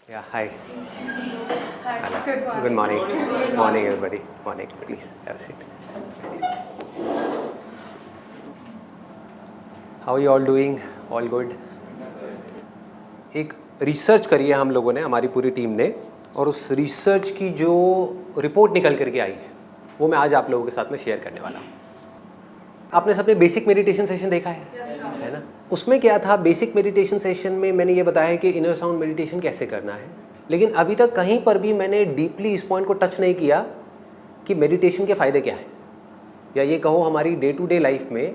Yeah, hi. Hi, Hello. good morning. Good morning. Morning, everybody. Morning. Please have a seat. How are you all doing? All good? एक research करी है हम लोगों ने, हमारी पूरी टीम ने, और उस रिसर्च की जो रिपोर्ट निकल करके आई है वो मैं आज आप लोगों के साथ में शेयर करने वाला हूँ। आपने सबने बेसिक मेडिटेशन सेशन देखा है ना? उसमें क्या था, बेसिक मेडिटेशन सेशन में मैंने ये बताया कि इनर साउंड मेडिटेशन कैसे करना है, लेकिन अभी तक कहीं पर भी मैंने डीपली इस पॉइंट को टच नहीं किया कि मेडिटेशन के फ़ायदे क्या हैं, या ये कहो हमारी डे टू डे लाइफ में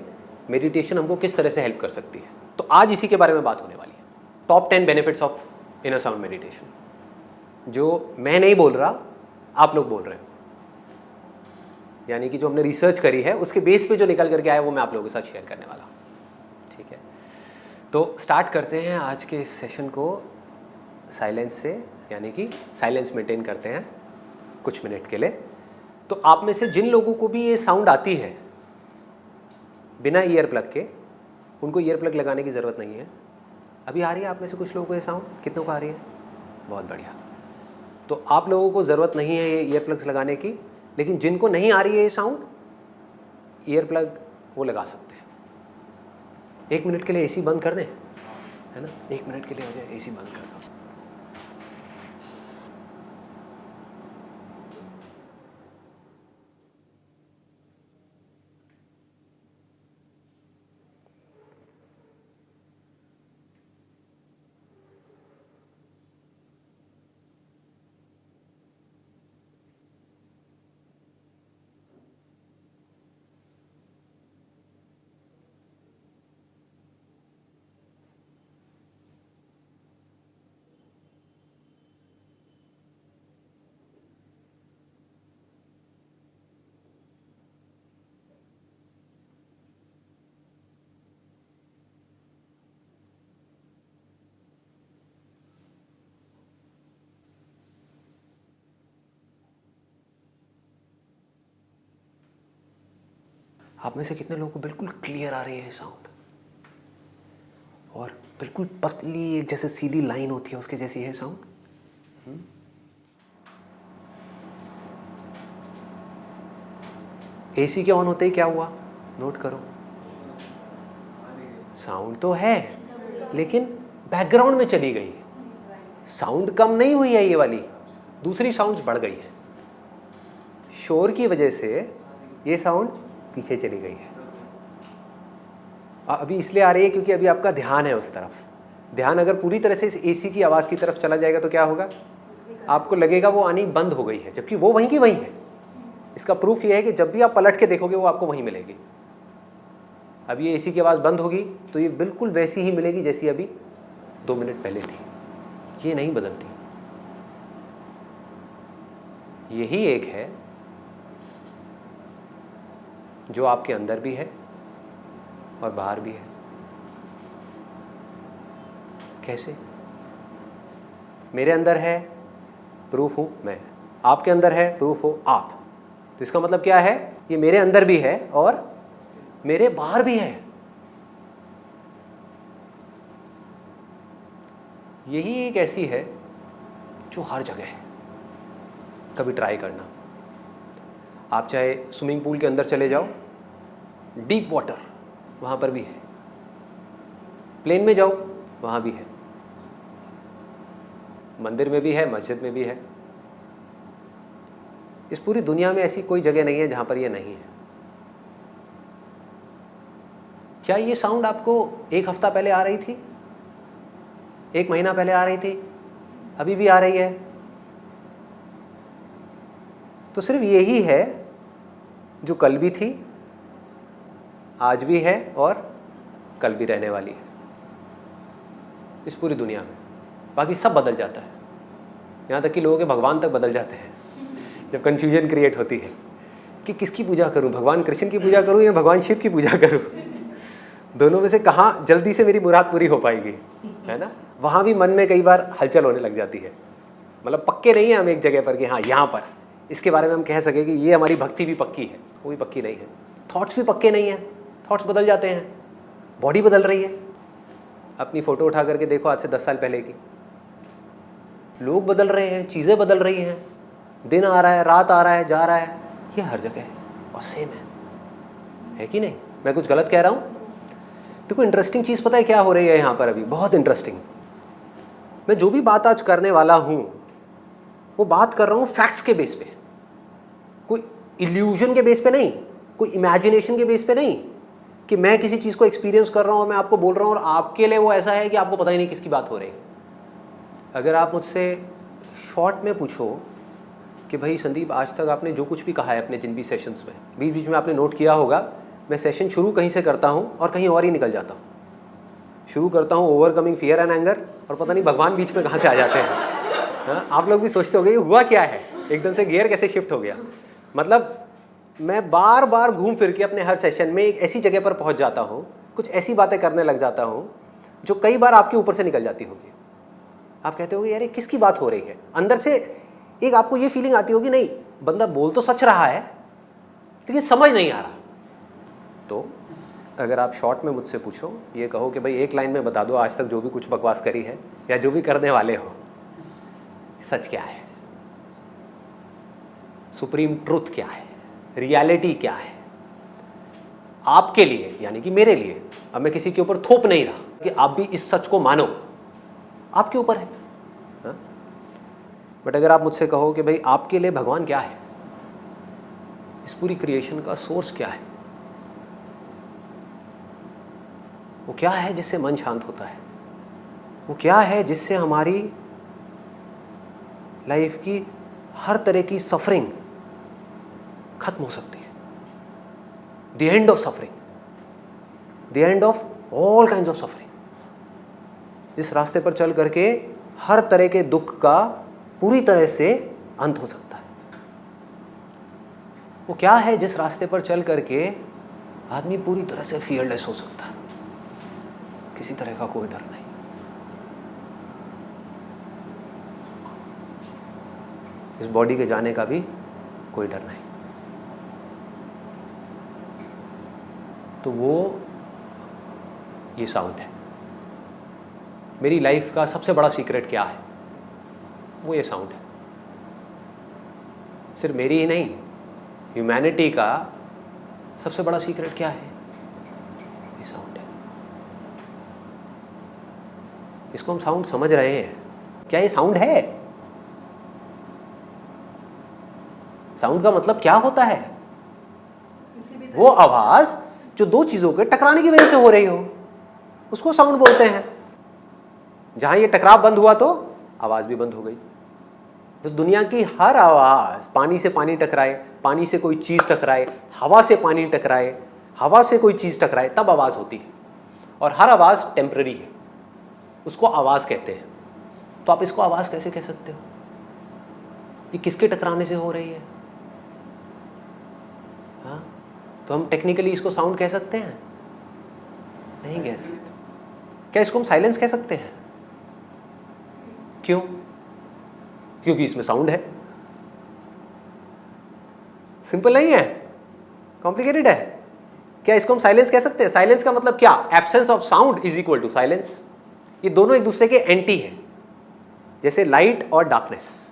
मेडिटेशन हमको किस तरह से हेल्प कर सकती है। तो आज इसी के बारे में बात होने वाली है, top 10 benefits of inner sound meditation, जो मैं नहीं बोल रहा, आप लोग बोल रहे हैं, यानी कि जो हमने रिसर्च करी है उसके बेस पे जो निकल करके आया वो मैं आप लोगों के साथ शेयर करने वाला हूँ। ठीक है, तो स्टार्ट करते हैं आज के इस सेशन को साइलेंस से, यानी कि साइलेंस मेंटेन करते हैं कुछ मिनट के लिए। तो आप में से जिन लोगों को भी ये साउंड आती है बिना ईयर प्लग के, उनको ईयर प्लग लगाने की ज़रूरत नहीं है। अभी आ रही है आप में से कुछ लोगों को ये साउंड? कितनों को आ रही है? बहुत बढ़िया। तो आप लोगों को ज़रूरत नहीं है ये ईयर प्लग्स लगाने की, लेकिन जिनको नहीं आ रही है ये साउंड, ईयर प्लग वो लगा सकते हैं। 1 मिनट के लिए एसी बंद कर दें, है ना? 1 मिनट के लिए हो जाए, एसी बंद कर दो। आप में से कितने लोगों को बिल्कुल क्लियर आ रही है साउंड, और बिल्कुल पतली एक जैसे सीधी लाइन होती है उसके जैसी है साउंड? एसी के ऑन होते ही क्या हुआ, नोट करो। साउंड तो है लेकिन बैकग्राउंड में चली गई, साउंड कम नहीं हुई है, ये वाली दूसरी साउंड्स बढ़ गई है। शोर की वजह से ये साउंड पीछे चली गई है। अभी इसलिए आ रही है क्योंकि अभी आपका ध्यान है उस तरफ। ध्यान अगर पूरी तरह से इस एसी की आवाज़ की तरफ चला जाएगा तो क्या होगा, आपको लगेगा वो आनी बंद हो गई है, जबकि वो वहीं की वहीं है। इसका प्रूफ ये है कि जब भी आप पलट के देखोगे वो आपको वहीं मिलेगी। अब ये एसी की आवाज़ बंद होगी तो ये बिल्कुल वैसी ही मिलेगी जैसी अभी 2 मिनट पहले थी, ये नहीं बदलती। यही एक है जो आपके अंदर भी है और बाहर भी है। कैसे? मेरे अंदर है, प्रूफ हूँ मैं, आपके अंदर है, प्रूफ हो आप। तो इसका मतलब क्या है, ये मेरे अंदर भी है और मेरे बाहर भी है। यही एक ऐसी है जो हर जगह है। कभी ट्राई करना, आप चाहे स्विमिंग पूल के अंदर चले जाओ, डीप वाटर वहाँ पर भी है, प्लेन में जाओ वहाँ भी है, मंदिर में भी है, मस्जिद में भी है। इस पूरी दुनिया में ऐसी कोई जगह नहीं है जहाँ पर ये नहीं है। क्या ये साउंड आपको 1 हफ्ता पहले आ रही थी, 1 महीना पहले आ रही थी, अभी भी आ रही है? तो सिर्फ यही है जो कल भी थी, आज भी है और कल भी रहने वाली है इस पूरी दुनिया में। बाकी सब बदल जाता है, यहाँ तक कि लोगों के भगवान तक बदल जाते हैं जब कन्फ्यूजन क्रिएट होती है कि किसकी पूजा करूँ, भगवान कृष्ण की पूजा करूँ या भगवान शिव की पूजा करूँ, दोनों में से कहाँ जल्दी से मेरी मुराद पूरी हो पाएगी, है ना? वहाँ भी मन में कई बार हलचल होने लग जाती है। मतलब पक्के नहीं है हम एक जगह पर कि हाँ यहाँ पर इसके बारे में हम कह सकें कि ये हमारी भक्ति भी पक्की है, वो भी पक्की नहीं है। थॉट्स भी पक्के नहीं हैं, थॉट्स बदल जाते हैं, बॉडी बदल रही है। अपनी फ़ोटो उठा करके देखो आज से 10 साल पहले की, लोग बदल रहे हैं, चीज़ें बदल रही हैं, दिन आ रहा है, रात आ रहा है, जा रहा है, ये हर जगह है और सेम है कि नहीं? मैं कुछ गलत कह रहा हूँ? देखो इंटरेस्टिंग चीज़ पता है क्या हो रही है यहाँ पर अभी, बहुत इंटरेस्टिंग। मैं जो भी बात आज करने वाला हूँ वो बात कर रहा हूँ फैक्ट्स के बेस पे, कोई इल्यूजन के बेस पे नहीं, कोई इमेजिनेशन के बेस पे नहीं कि मैं किसी चीज़ को एक्सपीरियंस कर रहा हूँ, मैं आपको बोल रहा हूँ और आपके लिए वो ऐसा है कि आपको पता ही नहीं किसकी बात हो रही है। अगर आप मुझसे शॉर्ट में पूछो कि भाई संदीप आज तक आपने जो कुछ भी कहा है अपने जिन भी सेशंस में, बीच बीच में आपने नोट किया होगा, मैं सेशन शुरू कहीं से करता हूँ और कहीं और ही निकल जाता हूँ। शुरू करता हूँ ओवरकमिंग फियर एंड एंगर और पता नहीं भगवान बीच में कहाँ से आ जाते हैं। हाँ, आप लोग भी सोचते होंगे हुआ क्या है, एकदम से गियर कैसे शिफ्ट हो गया। मतलब मैं बार बार घूम फिर के अपने हर सेशन में एक ऐसी जगह पर पहुँच जाता हूँ, कुछ ऐसी बातें करने लग जाता हूँ जो कई बार आपके ऊपर से निकल जाती होगी। आप कहते होगे यार ये किसकी बात हो रही है, अंदर से एक आपको ये फीलिंग आती होगी नहीं बंदा बोल तो सच रहा है लेकिन समझ नहीं आ रहा। तो अगर आप शॉर्ट में मुझसे पूछो, ये कहो कि भाई एक लाइन में बता दो आज तक जो भी कुछ बकवास करी है या जो भी करने वाले हो, सच क्या है, सुप्रीम ट्रुथ क्या है, रियलिटी क्या है आपके लिए, यानी कि मेरे लिए। अब मैं किसी के ऊपर थोप नहीं रहा कि आप भी इस सच को मानो, आपके ऊपर है। बट अगर आप मुझसे कहो कि भाई आपके लिए भगवान क्या है, इस पूरी क्रिएशन का सोर्स क्या है, वो क्या है जिससे मन शांत होता है, वो क्या है जिससे हमारी लाइफ की हर तरह की सफरिंग खत्म हो सकती है, the end of suffering, the end of all kinds of suffering, जिस रास्ते पर चल करके हर तरह के दुख का पूरी तरह से अंत हो सकता है। वो क्या है जिस रास्ते पर चल करके आदमी पूरी तरह से फियरलेस हो सकता है, किसी तरह का कोई डर नहीं। इस बॉडी के जाने का भी कोई डर नहीं। तो वो ये साउंड है। मेरी लाइफ का सबसे बड़ा सीक्रेट क्या है, वो ये साउंड है। सिर्फ मेरी ही नहीं, ह्यूमैनिटी का सबसे बड़ा सीक्रेट क्या है, ये साउंड है। इसको हम साउंड समझ रहे हैं क्या? ये साउंड है। साउंड का मतलब क्या होता है? वो आवाज जो दो चीजों के टकराने की वजह से हो रही हो, उसको साउंड बोलते हैं। जहां ये टकराव बंद हुआ तो आवाज भी बंद हो गई। तो दुनिया की हर आवाज, पानी से पानी टकराए, पानी से कोई चीज टकराए, हवा से पानी टकराए, हवा से कोई चीज टकराए, तब आवाज होती है। और हर आवाज टेम्पररी है, उसको आवाज कहते हैं। तो आप इसको आवाज कैसे कह सकते हो? ये किसके टकराने से हो रही है? हाँ, तो हम टेक्निकली इसको साउंड कह सकते हैं? नहीं कह सकते। क्या इसको हम साइलेंस कह सकते हैं? क्यों? क्योंकि इसमें साउंड है। सिंपल नहीं है, कॉम्प्लिकेटेड है। क्या इसको हम साइलेंस कह सकते हैं? साइलेंस का मतलब क्या? Absence of sound is equal to silence. ये दोनों एक दूसरे के एंटी है। जैसे लाइट और डार्कनेस,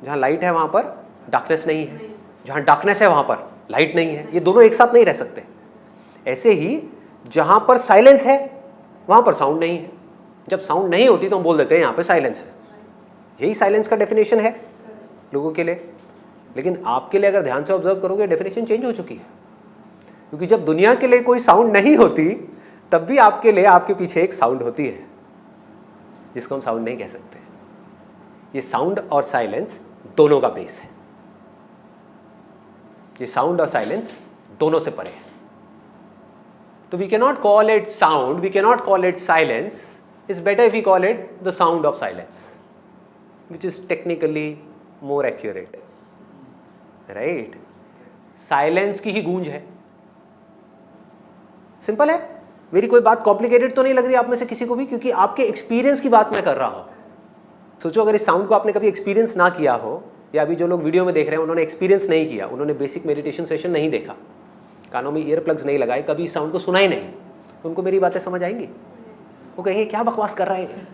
जहां लाइट है वहां पर डार्कनेस नहीं है, जहां डार्कनेस है वहां पर लाइट नहीं है। ये दोनों एक साथ नहीं रह सकते। ऐसे ही जहां पर साइलेंस है वहां पर साउंड नहीं है। जब साउंड नहीं होती तो हम बोल देते हैं यहां पे साइलेंस है। यही साइलेंस का डेफिनेशन है लोगों के लिए। लेकिन आपके लिए अगर ध्यान से ऑब्जर्व करोगे, डेफिनेशन चेंज हो चुकी है। क्योंकि जब दुनिया के लिए कोई साउंड नहीं होती तब भी आपके लिए आपके पीछे एक साउंड होती है, जिसको हम साउंड नहीं कह सकते। ये साउंड और साइलेंस दोनों का बेस है। ये साउंड और साइलेंस दोनों से परे है। तो we can not call it sound, we can not call it silence. It's better if we call it the sound of silence, which is technically more accurate, right? Silence की ही गूंज है। सिंपल है। मेरी कोई बात कॉम्प्लिकेटेड तो नहीं लग रही आप में से किसी को भी, क्योंकि आपके एक्सपीरियंस की बात मैं कर रहा हूं। सोचो अगर इस साउंड को आपने कभी एक्सपीरियंस ना किया हो, या अभी जो लोग वीडियो में देख रहे हैं उन्होंने एक्सपीरियंस नहीं किया, उन्होंने बेसिक मेडिटेशन सेशन नहीं देखा, कानों में ईयर प्लग्स नहीं लगाए, कभी इस साउंड को सुना ही नहीं, तो उनको मेरी बातें समझ आएंगी? वो कहेंगे क्या बकवास कर रहा है,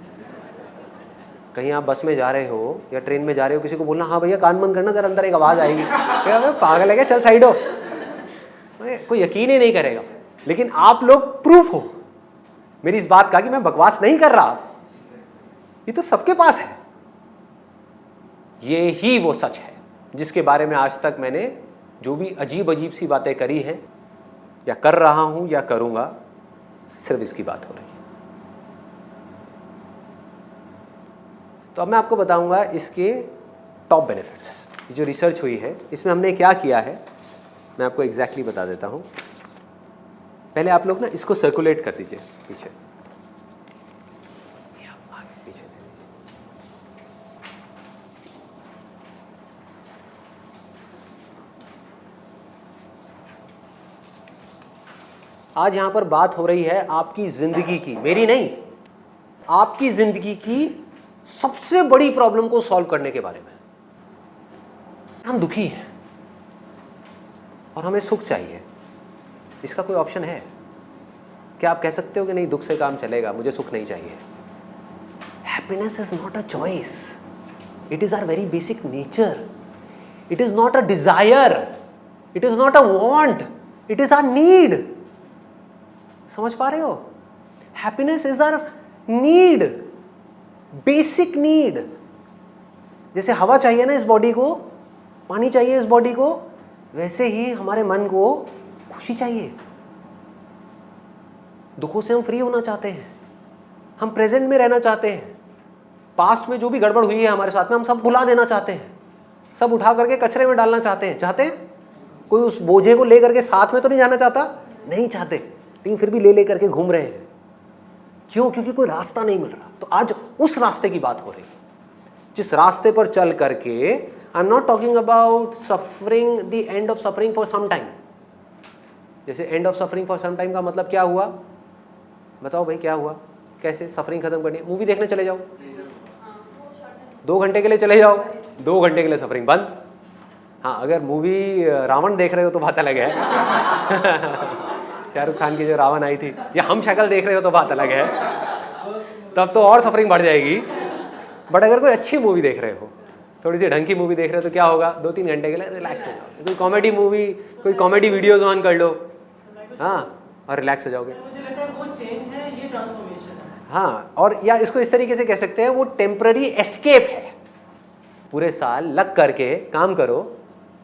कहीं आप बस में जा रहे हो या ट्रेन में जा रहे हो, किसी को बोलना हाँ भैया कान बंद करना, जरा अंदर एक आवाज़ आएगी, क्या पागल है क्या, चल साइड हो, कोई यकीन ही नहीं करेगा। लेकिन आप लोग प्रूफ हो मेरी इस बात का कि मैं बकवास नहीं कर रहा, ये तो सबके पास है। ये ही वो सच है जिसके बारे में आज तक मैंने जो भी अजीब अजीब सी बातें करी हैं या कर रहा हूं या करूंगा, सिर्फ इसकी बात हो रही है। तो अब मैं आपको बताऊंगा इसके टॉप बेनिफिट्स। ये जो रिसर्च हुई है इसमें हमने क्या किया है मैं आपको एग्जैक्टली बता देता हूं। पहले आप लोग ना इसको सर्कुलेट कर दीजिए पीछे, आगे पीछे दे दीजिए। आज यहां पर बात हो रही है आपकी जिंदगी की, मेरी नहीं, आपकी जिंदगी की सबसे बड़ी प्रॉब्लम को सॉल्व करने के बारे में। हम दुखी हैं और हमें सुख चाहिए, इसका कोई ऑप्शन है क्या? आप कह सकते हो कि नहीं दुख से काम चलेगा, मुझे सुख नहीं चाहिए? Happiness is not a choice, it is our very basic nature, it is not a desire, it is not a want, it is our need. समझ पा रहे हो? Happiness is our need, basic need. जैसे हवा चाहिए ना इस body को, पानी चाहिए इस बॉडी को, वैसे ही हमारे मन को खुशी चाहिए। दुखों से हम फ्री होना चाहते हैं, हम प्रेजेंट में रहना चाहते हैं, पास्ट में जो भी गड़बड़ हुई है हमारे साथ में हम सब भुला देना चाहते हैं, सब उठा करके कचरे में डालना चाहते हैं? कोई उस बोझे को ले करके साथ में तो नहीं जाना चाहता? नहीं चाहते, लेकिन फिर भी ले करके घूम रहे हैं। क्यों? क्योंकि कोई रास्ता नहीं मिल रहा। तो आज उस रास्ते की बात हो रही है जिस रास्ते पर चल करके, I am not talking about suffering the end of suffering for some time. जैसे end of suffering for some time का मतलब क्या हुआ? बताओ भाई क्या हुआ? कैसे सफरिंग खत्म करनी है? मूवी देखने चले जाओ, 2 घंटे के लिए चले जाओ, 2 घंटे के लिए सफरिंग बंद। हाँ, अगर मूवी रावण देख रहे हो तो बात अलग है शाहरुख खान की जो रावण आई थी, या हम शक्ल देख रहे हो तो बात अलग है, तब तो और सफरिंग बढ़ जाएगी। बट अगर कोई अच्छी मूवी देख रहे हो, थोड़ी सी ढंग की मूवी देख रहे हो, तो क्या होगा? 2-3 घंटे के लिए रिलैक्स हो जाओ। कोई कॉमेडी मूवी, कोई कॉमेडी वीडियोज ऑन कर लो, हाँ, और रिलैक्स हो जाओगे। मुझे लगता है वो चेंज है, ये ट्रांसफॉर्मेशन है। हाँ, और या इसको इस तरीके से कह सकते हैं, वो टेम्पररी एस्केप है। पूरे साल लग करके काम करो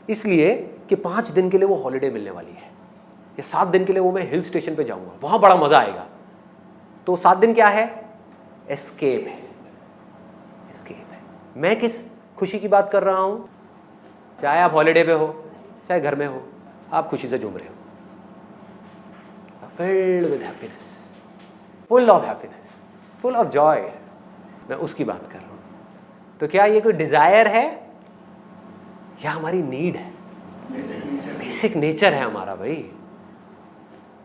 इसलिए कि 5 दिन के लिए वो हॉलीडे मिलने वाली है, या 7 दिन के लिए वो मैं हिल स्टेशन पे जाऊंगा, वहां बड़ा मजा आएगा। तो 7 दिन क्या है? एस्केप है, एस्केप है। मैं किस खुशी की बात कर रहा हूं? चाहे आप हॉलीडे पे हो, चाहे घर में हो, आप खुशी से झूम रहे हो, filled with happiness, full of happiness, full of Joy. मैं उसकी बात कर रहा हूं। तो क्या ये कोई डिजायर है या हमारी नीड है? बेसिक नेचर है हमारा भाई।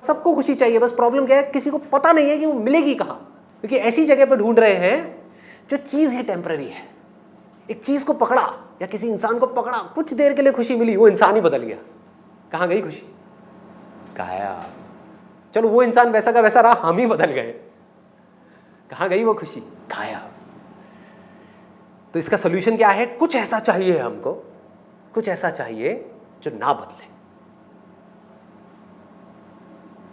सबको खुशी चाहिए, बस प्रॉब्लम क्या है? किसी को पता नहीं है कि वो मिलेगी कहाँ, क्योंकि ऐसी जगह पर ढूंढ रहे हैं जो चीज ही टेम्पररी है। एक चीज को पकड़ा या किसी इंसान को पकड़ा, कुछ देर के लिए खुशी मिली, वो इंसान ही बदल गया। कहाँ गई खुशी? गायब। चलो वो इंसान वैसा का वैसा रहा, हम ही बदल गए, कहाँ गई वो खुशी? गायब। तो इसका सोल्यूशन क्या है? कुछ ऐसा चाहिए हमको, कुछ ऐसा चाहिए जो ना बदले,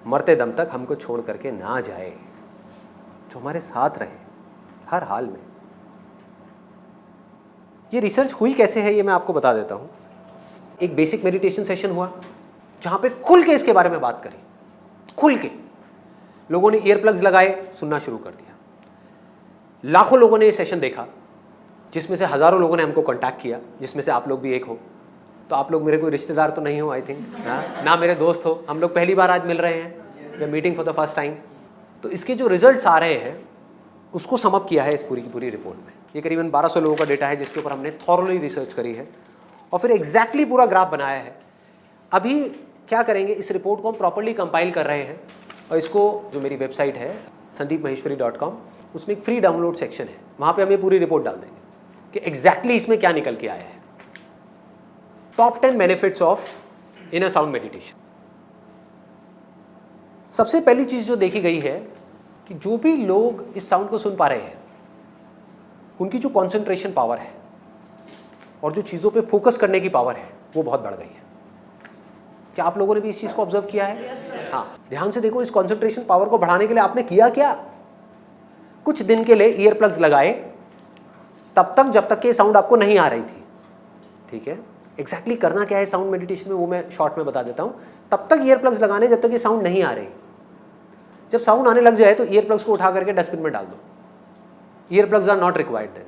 मरते दम तक हमको छोड़ करके ना जाए, जो हमारे साथ रहे हर हाल में। ये रिसर्च हुई कैसे है ये मैं आपको बता देता हूं। एक बेसिक मेडिटेशन सेशन हुआ जहां पे खुल के इसके बारे में बात करी, खुल के। लोगों ने ईयर प्लग्स लगाए, सुनना शुरू कर दिया। लाखों लोगों ने ये सेशन देखा, जिसमें से हजारों लोगों ने हमको कांटेक्ट किया, जिसमें से आप लोग भी एक हो। तो आप लोग मेरे कोई रिश्तेदार तो नहीं हो, आई थिंक, ना मेरे दोस्त हो। हम लोग पहली बार आज मिल रहे हैं, we are meeting for the first time. तो इसके जो रिजल्ट्स आ रहे हैं उसको सम अप किया है इस पूरी की पूरी रिपोर्ट में। ये करीबन 1200 लोगों का डेटा है जिसके ऊपर हमने थॉरली रिसर्च करी है और फिर एग्जैक्टली पूरा ग्राफ बनाया है। अभी क्या करेंगे, इस रिपोर्ट को हम प्रॉपर्ली कंपाइल कर रहे हैं और इसको, जो मेरी वेबसाइट है sandeepmaheshwari.com, उसमें एक फ्री डाउनलोड सेक्शन है, वहाँ पे हम ये पूरी रिपोर्ट डाल देंगे कि एग्जैक्टली इसमें क्या निकल के आया है। Top 10 benefits of inner sound meditation. सबसे पहली चीज जो देखी गई है कि जो भी लोग इस साउंड को सुन पा रहे हैं उनकी जो कॉन्सेंट्रेशन पावर है और जो चीज़ों पे फोकस करने की पावर है वो बहुत बढ़ गई है। क्या आप लोगों ने भी इस चीज़ को ऑब्जर्व किया है? हाँ, ध्यान से देखो, इस कॉन्सेंट्रेशन पावर को बढ़ाने के लिए आपने किया क्या? कुछ दिन के लिए ईयर प्लग्स लगाए, तब तक जब तक ये साउंड आपको नहीं आ रही थी। ठीक है, एग्जैक्टली करना क्या है साउंड मेडिटेशन में वो मैं शॉर्ट में बता देता हूँ। तब तक ईयर प्लग्स लगाने जब तक ये साउंड नहीं आ रही। जब साउंड आने लग जाए तो ईयर प्लग्स को उठा करके डस्टबिन में डाल दो। Ear plugs are not required then.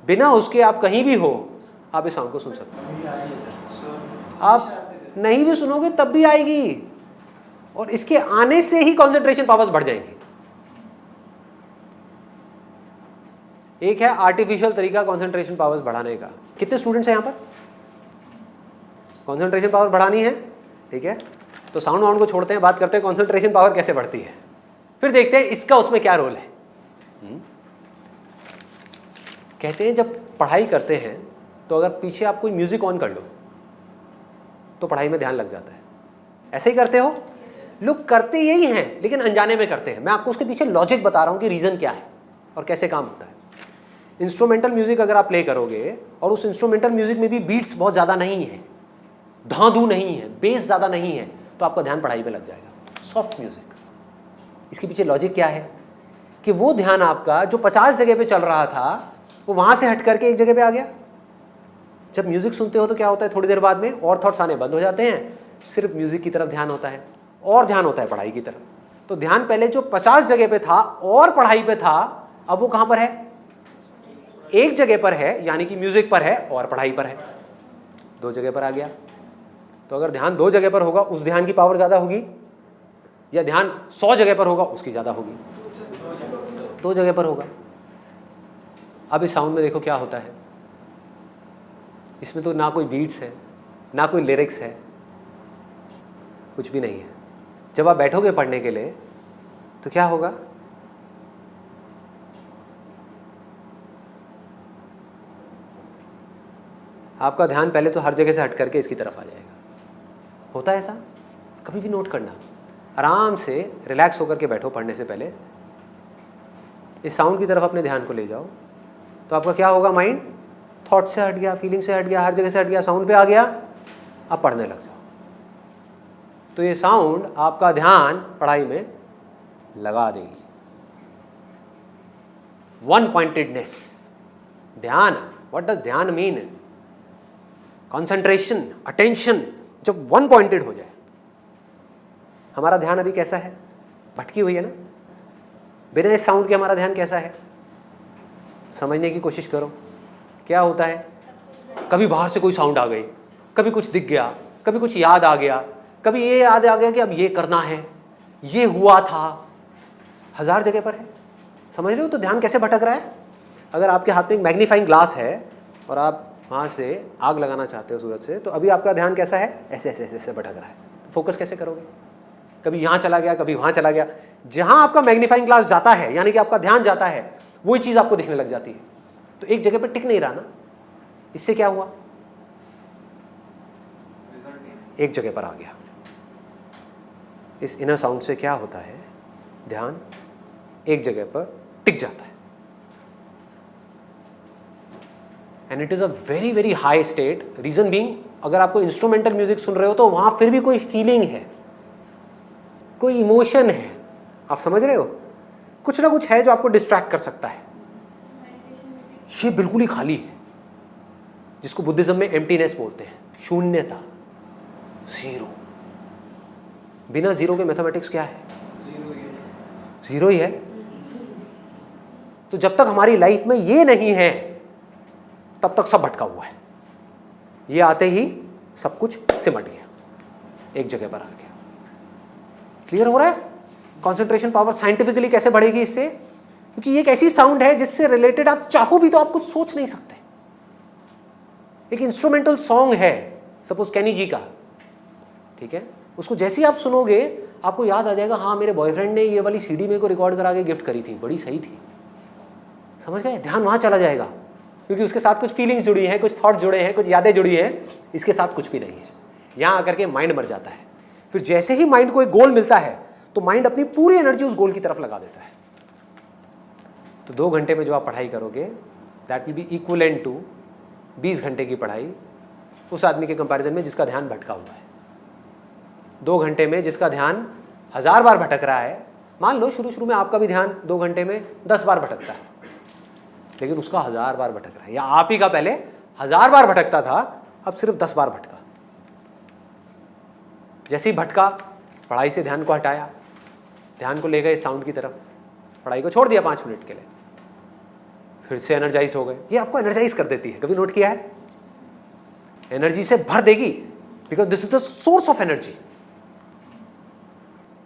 बिना उसके आप कहीं भी हो आप इस साउंड को सुन सकते हो। आप नहीं भी सुनोगे तब भी आएगी, और इसके आने से ही कॉन्सेंट्रेशन पावर्स बढ़ जाएंगी। एक है आर्टिफिशियल तरीका कॉन्सेंट्रेशन पावर्स बढ़ाने का। कितने स्टूडेंट्स हैं यहाँ पर? कॉन्सेंट्रेशन पावर बढ़ानी है, ठीक है, तो साउंड वाउंड को छोड़ते हैं, बात करते हैं कॉन्सेंट्रेशन पावर कैसे बढ़ती है। फिर देखते हैं इसका उसमें क्या रोल है। कहते हैं जब पढ़ाई करते हैं तो अगर पीछे आप कोई म्यूजिक ऑन कर लो तो पढ़ाई में ध्यान लग जाता है। ऐसे ही करते हो? लोग करते यही हैं लेकिन अनजाने में करते हैं। मैं आपको उसके पीछे लॉजिक बता रहा हूं कि रीजन क्या है और कैसे काम होता है। इंस्ट्रूमेंटल म्यूजिक अगर आप प्ले करोगे और उस इंस्ट्रूमेंटल म्यूजिक में भी बीट्स बहुत ज़्यादा नहीं है, धांधू नहीं है, बेस ज़्यादा नहीं है, तो आपका ध्यान पढ़ाई पे लग जाएगा। Soft music. इसके पीछे लॉजिक क्या है कि वो ध्यान आपका जो 50 जगह पे चल रहा था वो वहाँ से हट करके एक जगह पे आ गया। जब म्यूजिक सुनते हो तो क्या होता है, थोड़ी देर बाद में और थॉट्स आने बंद हो जाते हैं, सिर्फ म्यूजिक की तरफ ध्यान होता है और ध्यान होता है पढ़ाई की तरफ। तो ध्यान पहले जो 50 जगह पे था और पढ़ाई पे था, अब वो कहाँ पर है? एक जगह पर है, यानी कि म्यूजिक पर है और पढ़ाई पर है। 2 जगह पर आ गया। तो अगर ध्यान 2 जगह पर होगा उस ध्यान की पावर ज़्यादा होगी, या ध्यान 100 जगह पर होगा उसकी ज़्यादा होगी? 2 जगह पर होगा। अब इस साउंड में देखो क्या होता है। इसमें तो ना कोई बीट्स है, ना कोई लिरिक्स है, कुछ भी नहीं है। जब आप बैठोगे पढ़ने के लिए तो क्या होगा? आपका ध्यान पहले तो हर जगह से हट करके इसकी तरफ आ जाएगा। होता है ऐसा? कभी भी नोट करना। आराम से रिलैक्स होकर के बैठो पढ़ने से पहले, इस साउंड की तरफ अपने ध्यान को ले जाओ, तो आपका क्या होगा? माइंड थॉट से हट गया, फीलिंग से हट गया, हर जगह से हट गया, साउंड पे आ गया, आप पढ़ने लग जाओ। तो ये साउंड आपका ध्यान पढ़ाई में लगा देगी। One pointedness. ध्यान, व्हाट डज ध्यान मीन? कंसंट्रेशन, अटेंशन जब वन पॉइंटेड हो जाए। हमारा ध्यान अभी कैसा है? भटकी हुई है ना। बिना इस साउंड के हमारा ध्यान कैसा है? समझने की कोशिश करो। क्या होता है? कभी बाहर से कोई साउंड आ गई, कभी कुछ दिख गया, कभी कुछ याद आ गया, कभी ये याद आ गया कि अब ये करना है, ये हुआ था, 1000 जगह पर है। समझ रहे हो तो ध्यान कैसे भटक रहा है? अगर आपके हाथ में एक मैग्नीफाइंग ग्लास है और आप वहाँ से आग लगाना चाहते हो सूरज से, तो अभी आपका ध्यान कैसा है? ऐसे ऐसे ऐसे ऐसे भटक रहा है। फोकस कैसे करोगे? कभी यहाँ चला गया, कभी वहाँ चला गया। जहाँ आपका मैग्नीफाइंग ग्लास जाता है, यानी कि आपका ध्यान जाता है, वही चीज़ आपको दिखने लग जाती है। तो एक जगह पर टिक नहीं रहा ना। इससे क्या हुआ? एक जगह पर आ गया। इस इनर साउंड से क्या होता है? ध्यान एक जगह पर टिक जाता है। And it is a very very high state. Reason being, अगर आपको इंस्ट्रूमेंटल म्यूजिक सुन रहे हो तो वहां फिर भी कोई फीलिंग है, कोई इमोशन है। आप समझ रहे हो? कुछ ना कुछ है जो आपको डिस्ट्रैक्ट कर सकता है। ये बिल्कुल ही खाली है, जिसको बुद्धिज्म में एम्प्टीनेस बोलते हैं, शून्यता, जीरो। बिना जीरो के मैथमेटिक्स क्या है? जीरो ही है। तो जब तक हमारी लाइफ में ये नहीं है तब तक सब भटका हुआ है। ये आते ही सब कुछ सिमट गया, एक जगह पर आ गया। क्लियर हो रहा है? कंसंट्रेशन पावर साइंटिफिकली कैसे बढ़ेगी इससे? क्योंकि ये एक ऐसी साउंड है जिससे रिलेटेड आप चाहो भी तो आप कुछ सोच नहीं सकते। एक इंस्ट्रूमेंटल सॉन्ग है सपोज कैनी जी का, ठीक है, उसको जैसे ही आप सुनोगे आपको याद आ जाएगा, हाँ मेरे बॉयफ्रेंड ने ये वाली सीडी मेरे को रिकॉर्ड करा के गिफ्ट करी थी, बड़ी सही थी। समझ गए? ध्यान वहाँ चला जाएगा क्योंकि उसके साथ कुछ फीलिंग्स जुड़ी हैं, कुछ थॉट जुड़े हैं, कुछ यादें जुड़ी हैं। इसके साथ कुछ भी नहीं है। यहाँ आकर के माइंड मर जाता है। फिर जैसे ही माइंड को एक गोल मिलता है तो माइंड अपनी पूरी एनर्जी उस गोल की तरफ लगा देता है। तो 2 घंटे में जो आप पढ़ाई करोगे that will be equivalent to 20 घंटे की पढ़ाई उस आदमी के कंपैरिजन में जिसका ध्यान भटका हुआ है। 2 घंटे में जिसका ध्यान 1000 बार भटक रहा है, मान लो शुरू शुरू में आपका भी ध्यान 2 घंटे में 10 बार भटकता है, लेकिन उसका 1000 बार भटक रहा है, या आप ही का पहले 1000 बार भटकता था, अब सिर्फ 10 बार भटका। जैसे ही भटका, पढ़ाई से ध्यान को हटाया, ध्यान को ले गए साउंड की तरफ, पढ़ाई को छोड़ दिया 5 मिनट के लिए, फिर से एनर्जाइज हो गए। ये आपको एनर्जाइज कर देती है, कभी नोट किया है? एनर्जी से भर देगी, because this is the source of energy.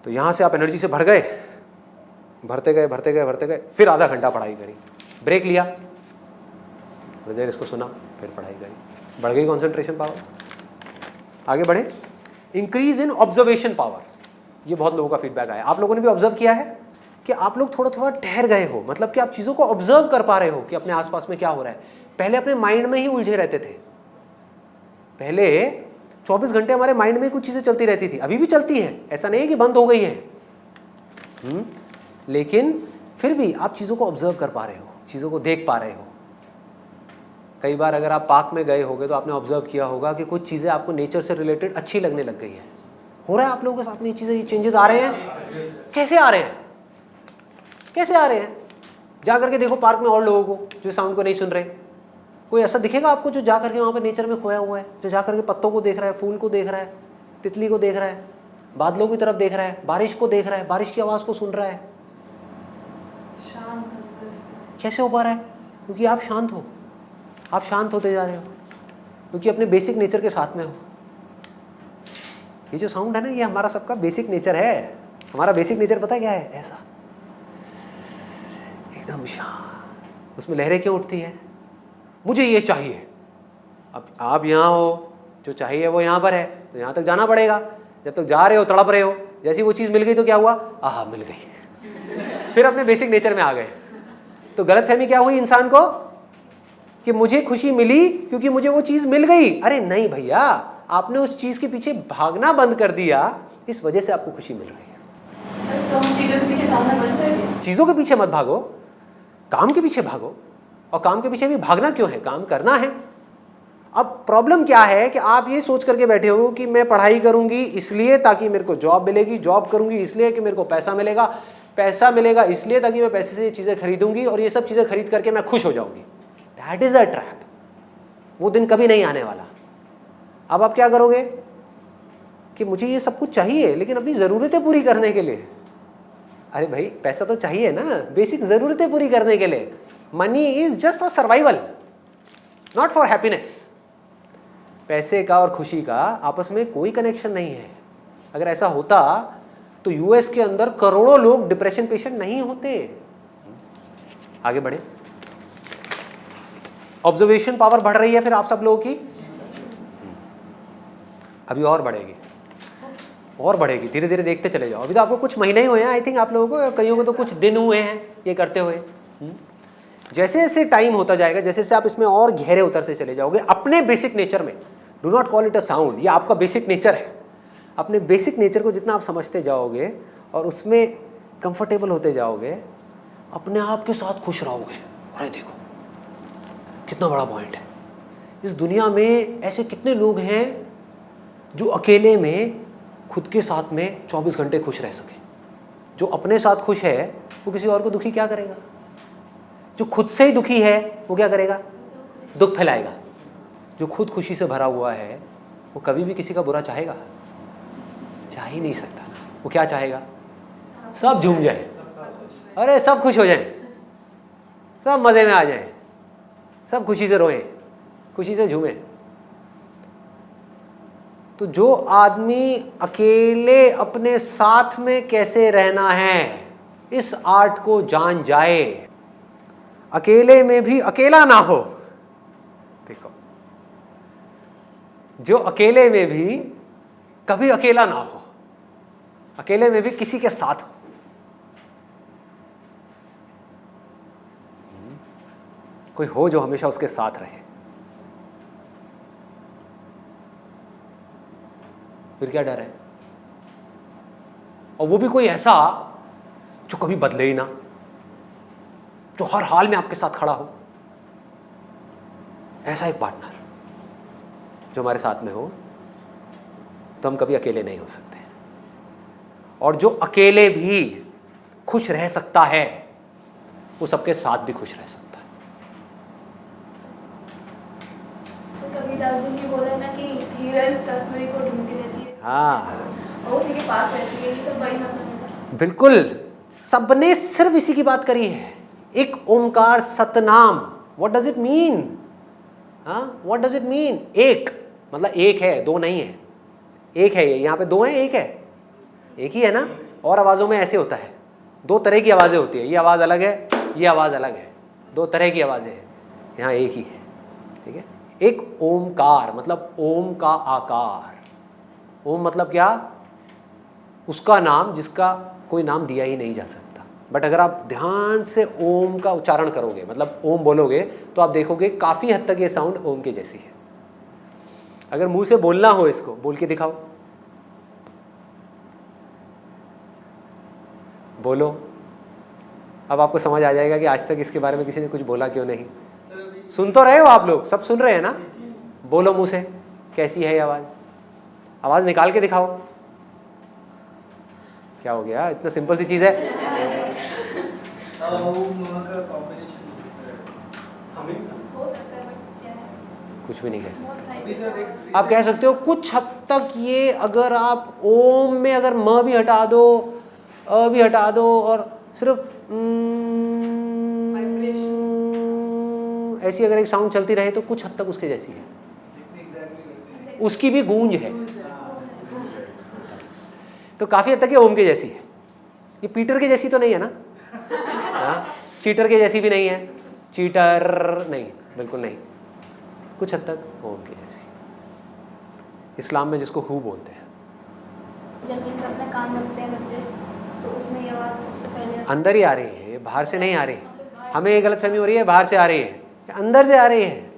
तो यहां से आप एनर्जी से भर गए, भरते गए भरते गए भरते गए, फिर आधा घंटा पढ़ाई करी, ब्रेक लिया, थोड़ी देर इसको सुना, फिर पढ़ाई करी, बढ़ गई कॉन्सेंट्रेशन पावर। आगे बढ़े, इंक्रीज इन ऑब्जर्वेशन पावर। ये बहुत लोगों का फीडबैक आया, आप लोगों ने भी ऑब्जर्व किया है कि आप लोग थोड़ा थोड़ा ठहर गए हो, मतलब कि आप चीज़ों को ऑब्जर्व कर पा रहे हो कि अपने आसपास में क्या हो रहा है। पहले अपने माइंड में ही उलझे रहते थे, पहले 24 घंटे हमारे माइंड में कुछ चीज़ें चलती रहती थी, अभी भी चलती हैं, ऐसा नहीं है कि बंद हो गई है, लेकिन फिर भी आप चीज़ों को ऑब्जर्व कर पा रहे हो, चीज़ों को देख पा रहे हो। कई बार अगर आप पार्क में गए होगे तो आपने ऑब्जर्व किया होगा कि कुछ चीज़ें आपको नेचर से रिलेटेड अच्छी लगने लग गई है। हो रहा है आप लोगों के साथ में ये चीज़ें, ये चेंजेस आ रहे हैं? कैसे आ रहे हैं? कैसे आ रहे हैं? जा करके देखो पार्क में और लोगों को जो साउंड को नहीं सुन रहे। कोई ऐसा दिखेगा आपको जो जा करके वहाँ पर नेचर में खोया हुआ है, जो जा करके पत्तों को देख रहा है, फूल को देख रहा है, तितली को देख रहा है, बादलों की तरफ देख रहा है, बारिश को देख रहा है, बारिश की आवाज़ को सुन रहा है? कैसे हो पा रहा है? क्योंकि आप शांत हो, आप शांत होते जा रहे हो, क्योंकि अपने बेसिक नेचर के साथ में हो। ये जो साउंड है ना, ये हमारा सबका बेसिक नेचर है। हमारा बेसिक नेचर पता है क्या है? ऐसा एकदम शांत। उसमें लहरें क्यों उठती है? मुझे ये चाहिए। अब आप यहाँ हो, जो चाहिए वो यहाँ पर है, तो यहाँ तक जाना पड़ेगा। जब तक जा रहे हो, तड़प रहे हो, जैसी वो चीज़ मिल गई तो क्या हुआ? आहा, मिल गई। फिर अपने बेसिक नेचर में आ गए। तो गलतफहमी क्या हुई इंसान को कि मुझे खुशी मिली क्योंकि मुझे वो चीज़ मिल गई। अरे नहीं भैया, आपने उस चीज़ के पीछे भागना बंद कर दिया, इस वजह से आपको खुशी मिल रही है। सर, तो हम चीज़ों के पीछे भागना बंद कर दें? चीज़ों के पीछे मत भागो, काम के पीछे भागो। और काम के पीछे भी भागना क्यों है? काम करना है। अब प्रॉब्लम क्या है कि आप ये सोच करके बैठे हो कि मैं पढ़ाई करूंगी इसलिए ताकि मेरे को जॉब मिलेगी, जॉब करूंगी इसलिए कि मेरे को पैसा मिलेगा, पैसा मिलेगा इसलिए ताकि मैं पैसे से ये चीज़ें खरीदूंगी और ये सब चीज़ें खरीद करके मैं खुश हो जाऊंगी। That is a trap. वो दिन कभी नहीं आने वाला। अब आप क्या करोगे कि मुझे ये सब कुछ चाहिए लेकिन अपनी ज़रूरतें पूरी करने के लिए। अरे भाई, पैसा तो चाहिए ना बेसिक ज़रूरतें पूरी करने के लिए। Money is just for survival, not for happiness. पैसे का और खुशी का आपस में कोई कनेक्शन नहीं है। अगर ऐसा होता तो यूएस के अंदर करोड़ों लोग डिप्रेशन पेशेंट नहीं होते। आगे बढ़े, ऑब्जर्वेशन पावर बढ़ रही है फिर आप सब लोगों की, अभी और बढ़ेगी, और बढ़ेगी, धीरे धीरे देखते चले जाओ। अभी तो आपको कुछ महीने ही हुए हैं आई थिंक, आप लोगों को, कईयों को तो कुछ दिन हुए हैं ये करते हुए। जैसे जैसे टाइम होता जाएगा, जैसे जैसे आप इसमें और गहरे उतरते चले जाओगे अपने बेसिक नेचर में, do not call it a sound, ये आपका बेसिक नेचर है। अपने बेसिक नेचर को जितना आप समझते जाओगे और उसमें कंफर्टेबल होते जाओगे, अपने आप के साथ खुश रहोगे। अरे देखो कितना बड़ा पॉइंट है। इस दुनिया में ऐसे कितने लोग हैं जो अकेले में खुद के साथ में 24 घंटे खुश रह सके। जो अपने साथ खुश है वो किसी और को दुखी क्या करेगा? जो खुद से ही दुखी है वो क्या करेगा? दुख फैलाएगा। जो खुद खुशी से भरा हुआ है वो कभी भी किसी का बुरा चाहेगा? चाह ही नहीं सकता। वो क्या चाहेगा? सब झूम जाए, अरे सब खुश हो जाए, सब मज़े में आ जाए, सब खुशी से रोएं, खुशी से झूमें। तो जो आदमी अकेले अपने साथ में कैसे रहना है इस आर्ट को जान जाए, अकेले में भी अकेला ना हो। देखो, जो अकेले में भी कभी अकेला ना हो, अकेले में भी किसी के साथ हो। कोई हो जो हमेशा उसके साथ रहे, फिर क्या डर है? और वो भी कोई ऐसा जो कभी बदले ही ना, जो हर हाल में आपके साथ खड़ा हो। ऐसा एक पार्टनर जो हमारे साथ में हो, तो हम कभी अकेले नहीं हो सकते। और जो अकेले भी खुश रह सकता है वो सबके साथ भी खुश रह सकता है। कबीरदास जी की बोला ना कि हिरन कस्तूरी को ढूंढती रहती है, हाँ और उसी के पास रहती है, ये सब वही मतलब है। बिल्कुल, सबने सिर्फ इसी की बात करी है, एक Omkar Satnam. What does it mean? हाँ, व्हाट डज इट मीन? एक मतलब एक है, दो नहीं है। एक है, ये यहाँ पे दो है, एक है, एक ही है ना। और आवाज़ों में ऐसे होता है, दो तरह की आवाज़ें होती है, ये आवाज़ अलग है, ये आवाज़ अलग है, दो तरह की आवाज़ें हैं, यहाँ एक ही है। ठीक है, एक ओमकार मतलब ओम का आकार। ओम मतलब क्या? उसका नाम जिसका कोई नाम दिया ही नहीं जा सकता। बट अगर आप ध्यान से ओम का उच्चारण करोगे, मतलब ओम बोलोगे, तो आप देखोगे काफ़ी हद तक ये साउंड ओम के जैसी है। अगर मुंह से बोलना हो, इसको बोल के दिखाओ, बोलो। अब आपको समझ आ जाएगा कि आज तक इसके बारे में किसी ने कुछ बोला क्यों नहीं। सुन तो रहे हो आप लोग, सब सुन रहे हैं ना? बोलो मुंह से, कैसी है ये आवाज़? आवाज़ निकाल के दिखाओ। क्या हो गया? इतना सिंपल सी चीज़ है। हो सकता है, बट क्या है, कुछ भी नहीं कह सकते। बहुत हाई आप कह सकते हो कुछ हद तक ये, अगर आप ओम में अगर म भी हटा दो, अ भी हटा दो, और सिर्फ ऐसी अगर एक साउंड चलती रहे, तो कुछ हद तक उसके जैसी है, उसकी भी गूंज है। तो काफ़ी हद तक ये ओम के जैसी है। ये पीटर के जैसी तो नहीं है ना? हाँ, चीटर के जैसी भी नहीं है, चीटर नहीं, बिल्कुल नहीं, कुछ हद तक ओम के जैसी। इस्लाम में जिसको हु बोलते हैं। जब इन अपना काम रखते हैं बच्चे, तो उसमें ये आवाज़ सबसे पहले अंदर ही आ रही है, बाहर से नहीं आ रही। हमें ये गलतफहमी हो रही है, बाहर से आ रही है, अंदर से आ रही है।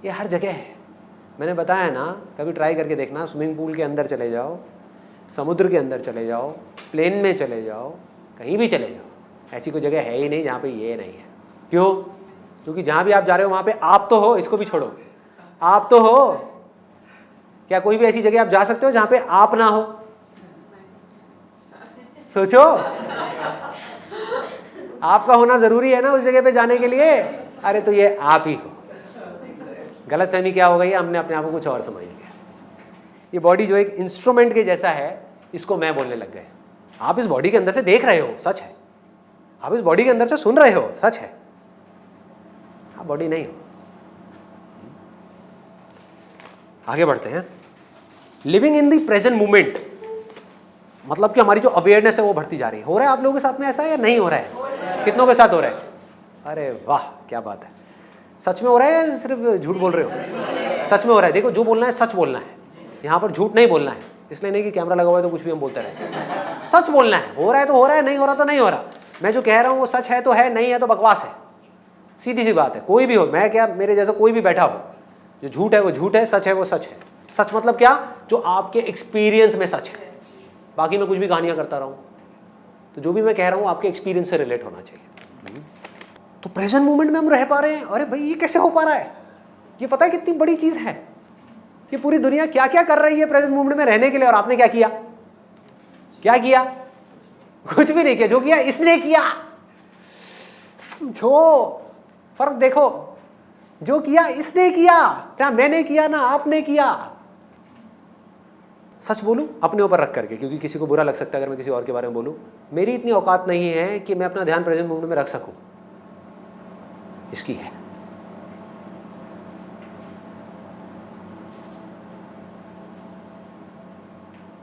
ये हर जगह है। मैंने बताया ना, कभी ट्राई करके देखना, स्विमिंग पूल के अंदर चले जाओ, समुद्र के अंदर चले जाओ, प्लेन में चले जाओ, कहीं भी चले जाओ, ऐसी कोई जगह है ही नहीं जहाँ पे ये नहीं है। क्यों? क्योंकि जहाँ भी आप जा रहे हो वहाँ पे आप तो हो, इसको भी छोड़ो, आप तो हो। क्या कोई भी ऐसी जगह आप जा सकते हो जहाँ पे आप ना हो? सोचो, आपका होना जरूरी है ना उस जगह पे जाने के लिए। अरे तो ये आप ही हो। गलतफहमी क्या हो गई? हमने अपने आप को कुछ और समझ लिया। ये बॉडी जो एक इंस्ट्रूमेंट के जैसा है, इसको मैं बोलने लग गए। आप इस बॉडी के अंदर से देख रहे हो, सच है। आप इस बॉडी के अंदर से सुन रहे हो, सच है। आप बॉडी नहीं हो। आगे बढ़ते हैं। Living in the present moment मतलब कि हमारी जो अवेयरनेस है वो बढ़ती जा रही है। हो रहा है आप लोगों के साथ में ऐसा है या नहीं हो रहा है? कितनों के साथ हो रहा है? अरे वाह, क्या बात है। सच में हो रहा है या सिर्फ झूठ बोल रहे हो? सच में हो रहा है। देखो, जो बोलना है सच बोलना है, यहाँ पर झूठ नहीं बोलना है। इसलिए नहीं कि कैमरा लगा हुआ है तो कुछ भी हम बोलते रहे। सच बोलना है। हो रहा है तो हो रहा है, नहीं हो रहा तो नहीं हो रहा। मैं जो कह रहा हूँ वो सच है तो है, नहीं है तो बकवास है। सीधी सी बात है। कोई भी हो, मैं क्या, मेरे जैसा कोई भी बैठा हो, जो झूठ है वो झूठ है, सच है वो सच है। सच मतलब क्या? जो आपके एक्सपीरियंस में सच है। बाकी मैं कुछ भी कहानियां करता रहूं, तो जो भी मैं कह रहा हूं आपके एक्सपीरियंस से रिलेट होना चाहिए। तो प्रेजेंट मोमेंट में हम रह पा रहे हैं। अरे भाई, ये कैसे हो पा रहा है? ये पता है कितनी बड़ी चीज है। ये पूरी दुनिया क्या क्या कर रही है प्रेजेंट मोमेंट में रहने के लिए, और आपने क्या किया? क्या किया? कुछ भी नहीं किया। जो किया इसने किया। समझो फर्क, देखो, जो किया इसने किया, ना मैंने किया ना आपने किया। सच बोलूं अपने ऊपर रख करके, क्योंकि किसी को बुरा लग सकता है अगर मैं किसी और के बारे में बोलूं। मेरी इतनी औकात नहीं है कि मैं अपना ध्यान प्रेजेंट मोमेंट में रख सकूं, इसकी है।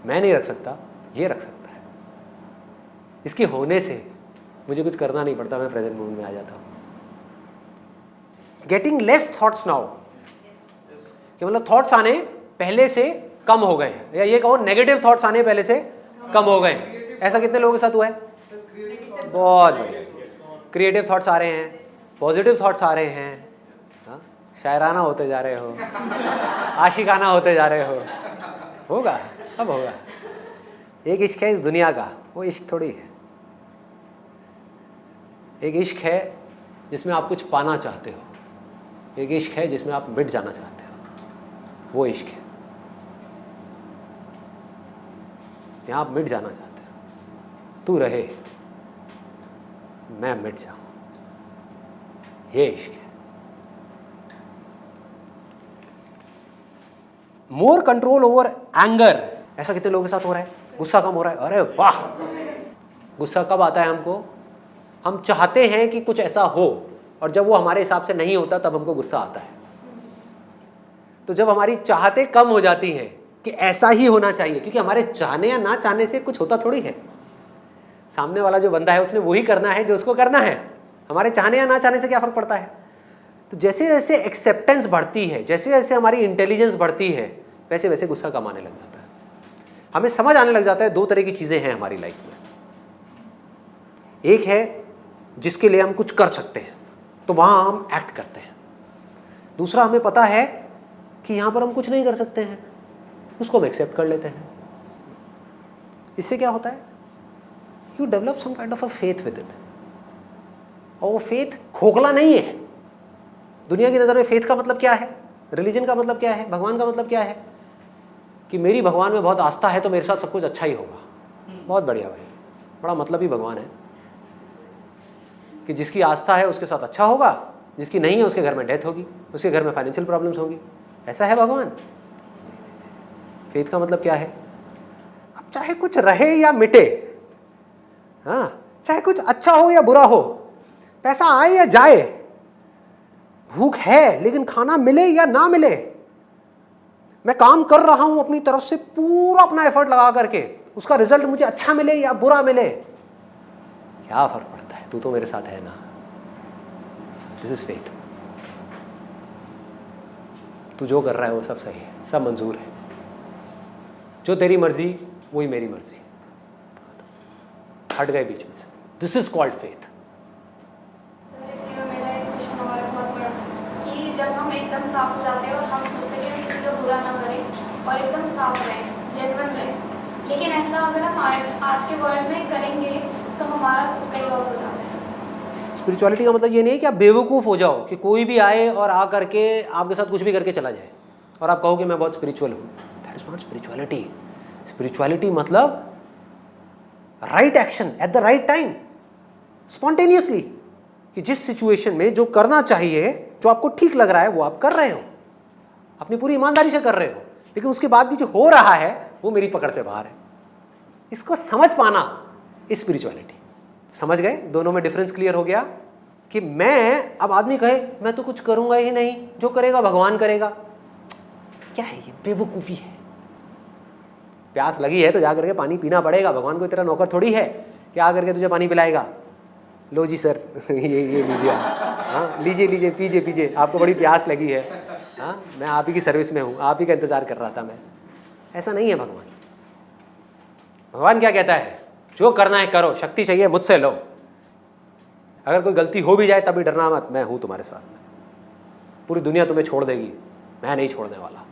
मैं नहीं रख सकता, ये रख सकता है। इसके होने से मुझे कुछ करना नहीं पड़ता, मैं प्रेजेंट मोमेंट में आ जाता हूं। गेटिंग लेस थॉट्स नाउ, कि मतलब थॉट्स आने पहले से कम हो गए हैं, या ये कहो नेगेटिव थॉट्स आने पहले से कम हो गए हैं। ऐसा कितने लोगों के साथ हुआ है? बहुत बढ़िया। क्रिएटिव थॉट्स आ रहे हैं, पॉजिटिव थॉट्स आ रहे हैं। हाँ? शायराना होते जा रहे हो, आशिकाना होते जा रहे हो। होगा, सब होगा। एक इश्क है इस दुनिया का, वो इश्क थोड़ी है। एक इश्क है जिसमें आप कुछ पाना चाहते हो, एक इश्क है जिसमें आप मिट जाना चाहते हो, वो इश्क है। यहाँ आप मिट जाना चाहते हो, तू रहे मैं मिट जाऊं, ये इश्क है। मोर कंट्रोल ओवर एंगर, ऐसा कितने लोगों के साथ हो रहा है? गुस्सा कम हो रहा है, अरे वाह। गुस्सा कब आता है हमको? हम चाहते हैं कि कुछ ऐसा हो और जब वो हमारे हिसाब से नहीं होता तब हमको गुस्सा आता है। तो जब हमारी चाहते कम हो जाती हैं कि ऐसा ही होना चाहिए, क्योंकि हमारे चाहने या ना चाहने से कुछ होता थोड़ी है, सामने वाला जो बंदा है उसने वही करना है जो उसको करना है, हमारे चाहने या ना चाहने से क्या फर्क पड़ता है। तो जैसे जैसे एक्सेप्टेंस बढ़ती है, जैसे जैसे हमारी इंटेलिजेंस बढ़ती है, वैसे वैसे गुस्सा कम आने लग जाता है। हमें समझ आने लग जाता है दो तरह की चीज़ें हैं हमारी लाइफ में। एक है जिसके लिए हम कुछ कर सकते हैं तो वहाँ हम एक्ट करते हैं, दूसरा हमें पता है कि यहाँ पर हम कुछ नहीं कर सकते हैं, उसको हम एक्सेप्ट कर लेते हैं। इससे क्या होता है? You develop some kind of a faith with it, और वो फेथ खोखला नहीं है। दुनिया की नज़र में फेथ का मतलब क्या है, रिलीजन का मतलब क्या है, भगवान का मतलब क्या है कि मेरी भगवान में बहुत आस्था है तो मेरे साथ सब कुछ अच्छा ही होगा। बहुत बढ़िया भाई, बड़ा मतलब ही भगवान है कि जिसकी आस्था है उसके साथ अच्छा होगा, जिसकी नहीं है उसके घर में डेथ होगी, उसके घर में फाइनेंशियल प्रॉब्लम्स होंगी। ऐसा है भगवान? फेथ का मतलब क्या है? अब चाहे कुछ रहे या मिटे, हाँ, चाहे कुछ अच्छा हो या बुरा हो, पैसा आए या जाए, भूख है लेकिन खाना मिले या ना मिले, मैं काम कर रहा हूं अपनी तरफ से पूरा अपना एफर्ट लगा करके, उसका रिजल्ट मुझे अच्छा मिले या बुरा मिले, क्या फर्क पड़ता है, तू तो मेरे साथ है ना। This is faith. तू जो कर रहा है वो सब सही है, सब मंजूर है, जो तेरी मर्जी वही मेरी मर्जी, हट गए बीच में से। This is called faith. Sir इसी में मेरा एक क्वेश्चन और है बहुत बड़ा कि जब हम एकदम साफ हो जाते हैं और हम सोचते हैं कि हम किसी का बुरा ना करें और एकदम साफ रहें, जेन्युइन रहें, लेकिन ऐसा अगर हम आज के वर्ल्ड में करेंगे तो हमारा खुद का ही लॉस हो जाता है। स्पिरिचुअलिटी का मतलब ये नहीं है कि आप बेवकूफ़ हो जाओ कि कोई भी आए और आ करके आपके साथ कुछ भी करके चला जाए और आप कहो कि मैं बहुत स्पिरिचुअल हूँ। That is not spirituality. Spirituality मतलब right action at the right time, spontaneously, कि जिस सिचुएशन में जो करना चाहिए, जो आपको ठीक लग रहा है वो आप कर रहे हो, अपनी पूरी ईमानदारी से कर रहे हो, लेकिन उसके बाद भी जो हो रहा है वो मेरी पकड़ से बाहर है। इसको समझ पाना इस स्पिरिचुअलिटी। समझ गए? दोनों में डिफरेंस क्लियर हो गया कि मैं, अब आदमी कहे मैं तो कुछ करूंगा ही नहीं, जो करेगा भगवान करेगा, क्या है ये? बेवकूफ़ी है। प्यास लगी है तो जा करके पानी पीना पड़ेगा, भगवान कोई तेरा नौकर थोड़ी है कि आ करके तुझे पानी पिलाएगा। लो जी सर ये लीजिए, हाँ लीजिए लीजिए, पीजिए पीजिए, आपको बड़ी प्यास लगी है, हाँ मैं आप ही की सर्विस में हूँ, आप ही का इंतज़ार कर रहा था मैं। ऐसा नहीं है भगवान। भगवान क्या कहता है? जो करना है करो, शक्ति चाहिए मुझसे लो, अगर कोई गलती हो भी जाए तभी डरना मत, मैं हूँ तुम्हारे साथ में, पूरी दुनिया तुम्हें छोड़ देगी, मैं नहीं छोड़ने वाला।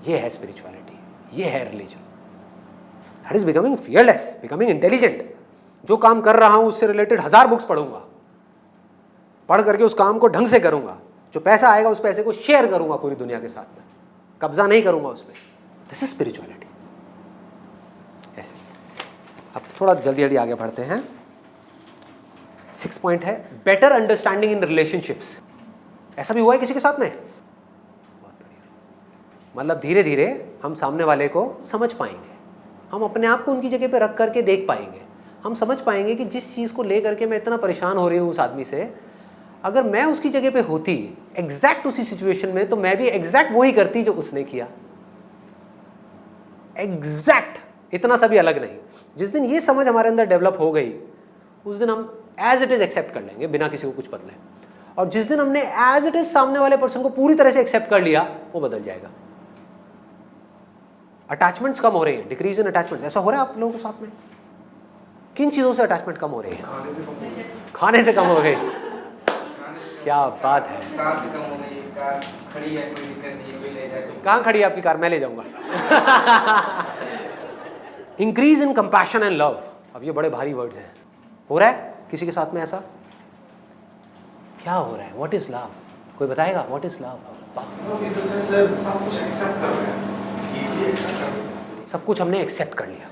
ये है स्पिरिचुअलिटी, ये है religion. That is becoming fearless, becoming intelligent. जो काम कर रहा हूँ उससे रिलेटेड 1000 बुक्स पढ़ूंगा, पढ़ करके उस काम को ढंग से करूंगा, जो पैसा आएगा उस पैसे को शेयर करूंगा पूरी दुनिया के साथ में, कब्जा नहीं करूंगा उस पर। This is spirituality. ऐसे अब थोड़ा जल्दी जल्दी आगे बढ़ते हैं। 6 पॉइंट है बेटर अंडरस्टैंडिंग इन रिलेशनशिप्स। ऐसा भी हुआ है किसी के साथ में? बहुत बढ़िया। मतलब धीरे धीरे हम सामने वाले को समझ पाएंगे, हम अपने आप को उनकी जगह पे रख करके देख पाएंगे, हम समझ पाएंगे कि जिस चीज़ को ले करके मैं इतना परेशान हो रही हूँ उस आदमी से, अगर मैं उसकी जगह पे होती एग्जैक्ट उसी सिचुएशन में, तो मैं भी एग्जैक्ट वही करती जो उसने किया। एग्जैक्ट, इतना सा भी अलग नहीं। जिस दिन ये समझ हमारे अंदर डेवलप हो गई, उस दिन हम एज इट इज एक्सेप्ट कर लेंगे बिना किसी को कुछ बदले। और जिस दिन हमने एज इट इज सामने वाले पर्सन को पूरी तरह से एक्सेप्ट कर लिया, वो बदल जाएगा। अटैचमेंट्स कम हो रही है, डिक्रीज इन अटैचमेंट। ऐसा हो रहा है आप लोगों के साथ में? किन चीज़ों से अटैचमेंट कम हो रही है? खाने से कम हो गई। क्या बात है। कार से कम हो गई, कार खड़ी है, कोई दिक्कत नहीं है, कोई ले जाए। कहाँ खड़ी है आपकी कार? मैं ले जाऊंगा। Increase in compassion and love. अब ये बड़े भारी वर्ड्स हैं। हो रहा है किसी के साथ में ऐसा? क्या हो रहा है? What is love? कोई बताएगा व्हाट इज लव? सर सब कुछ एक्सेप्ट कर रहे हैं, इजीली एक्सेप्ट कर रहे हैं। सब कुछ हमने एक्सेप्ट कर लिया।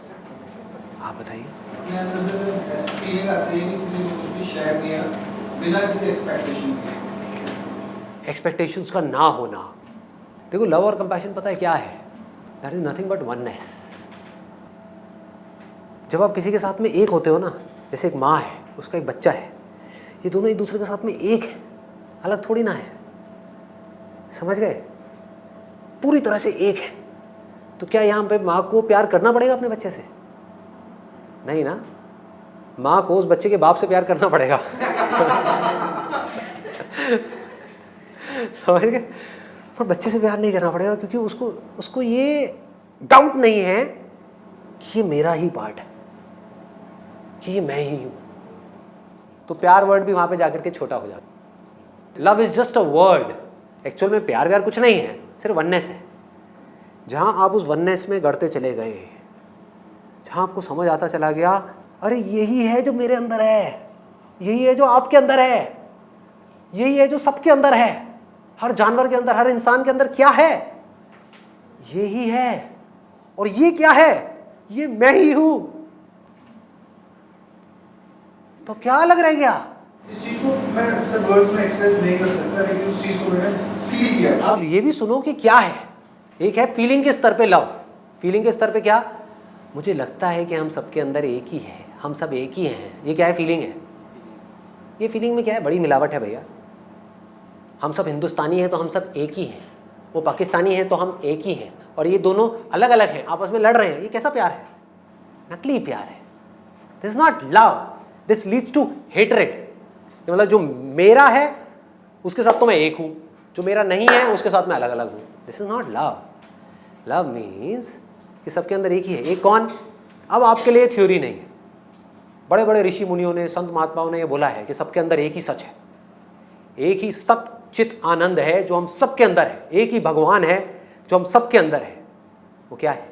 आप बताइए। अपने अंदर से ऐसी फीलिंग आती है कि किसी ने कुछ भी शेयर किया बिना किसी एक्सपेक्टेशन के। एक्सपेक्टेशंस का ना होना। देखो लव और कंपैशन पता है क्या है? That is nothing but oneness. जब आप किसी के साथ में एक होते हो ना, जैसे एक माँ है, उसका एक बच्चा है, ये दोनों एक दूसरे के साथ में एक है, अलग थोड़ी ना है। समझ गए? पूरी तरह से एक है। तो क्या यहाँ पे माँ को प्यार करना पड़ेगा अपने बच्चे से? नहीं ना, माँ को उस बच्चे के बाप से प्यार करना पड़ेगा। समझ गए? पर बच्चे से प्यार नहीं करना पड़ेगा, क्योंकि उसको ये डाउट नहीं है कि ये मेरा ही पार्ट है, कि ये मैं ही हूं। तो प्यार वर्ड भी वहां पे जाकर के छोटा हो जाता। Love is just a word. Actual में प्यार व्यार कुछ नहीं है, सिर्फ वननेस है। जहां आप उस वननेस में गढ़ते चले गए, जहां आपको समझ आता चला गया, अरे यही है जो मेरे अंदर है, यही है जो आपके अंदर है, यही है जो सबके अंदर है, हर जानवर के अंदर, हर इंसान के अंदर क्या है? यही है। और ये क्या है? ये मैं ही हूं। तो क्या अलग रह गया? इस चीज को मैं सर वर्ड्स में एक्सप्रेस नहीं कर सकता, लेकिन उस चीज को मैंने फील किया। आप ये भी सुनो कि क्या है। एक है फीलिंग के स्तर पे लव। फीलिंग के स्तर पे क्या? मुझे लगता है कि हम सबके अंदर एक ही है, हम सब एक ही हैं। ये क्या है? फीलिंग है। ये फीलिंग में क्या है? बड़ी मिलावट है भैया। हम सब हिंदुस्तानी हैं तो हम सब एक ही हैं, वो पाकिस्तानी हैं तो हम एक ही हैं, और ये दोनों अलग अलग हैं, आपस में लड़ रहे हैं। ये कैसा प्यार है? नकली प्यार है। This is not love, this leads to hatred. मतलब जो मेरा है उसके साथ तो मैं एक हूं, जो मेरा नहीं है उसके साथ मैं अलग अलग हूं। This is not love. Love means कि सबके अंदर एक ही है। एक कौन? अब आपके लिए थ्योरी नहीं है, बड़े बड़े ऋषि मुनियों ने, संत महात्माओं ने ये बोला है कि सबके अंदर एक ही सच है, एक ही सत चित आनंद है जो हम सबके अंदर है, एक ही भगवान है जो हम सबके अंदर है। वो क्या है?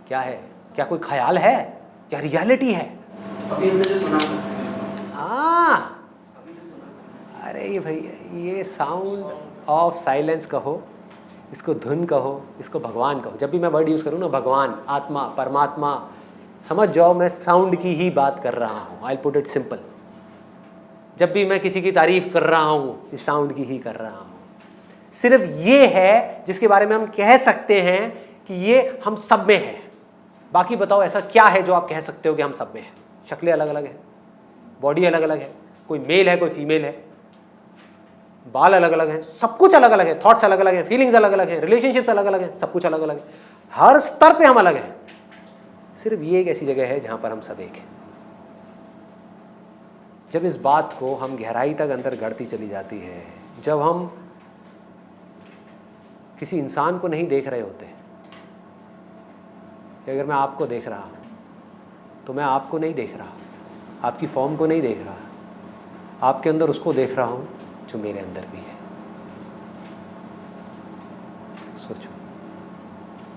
क्या है? क्या कोई ख्याल है? क्या रियलिटी है? अभी हमने जो सुना हाँ, अरे ये भैया, ये साउंड ऑफ साइलेंस कहो, इसको धुन कहो, इसको भगवान कहो। जब भी मैं वर्ड यूज करूँ ना, भगवान, आत्मा, परमात्मा, समझ जाओ मैं साउंड की ही बात कर रहा हूँ। I put it simple. जब भी मैं किसी की तारीफ कर रहा हूँ, इस साउंड की ही कर रहा हूँ। सिर्फ ये है जिसके बारे में हम कह सकते हैं कि ये हम सब में है। बाकी बताओ ऐसा क्या है जो आप कह सकते हो कि हम सब में है? शक्लें अलग अलग हैं, बॉडी अलग अलग है, कोई मेल है कोई फीमेल है, बाल अलग अलग हैं, सब कुछ अलग अलग है, थॉट्स अलग अलग हैं, फीलिंग्स अलग अलग हैं, रिलेशनशिप्स अलग अलग हैं, सब कुछ अलग अलग है। हर स्तर पे हम अलग हैं। सिर्फ ये एक ऐसी जगह है जहां पर हम सब एक हैं। जब इस बात को हम गहराई तक अंदर गढ़ती चली जाती है, जब हम किसी इंसान को नहीं देख रहे होते, कि अगर मैं आपको देख रहा हूं तो मैं आपको नहीं देख रहा, आपकी फॉर्म को नहीं देख रहा, आपके अंदर उसको देख रहा हूं जो मेरे अंदर भी है। सोचो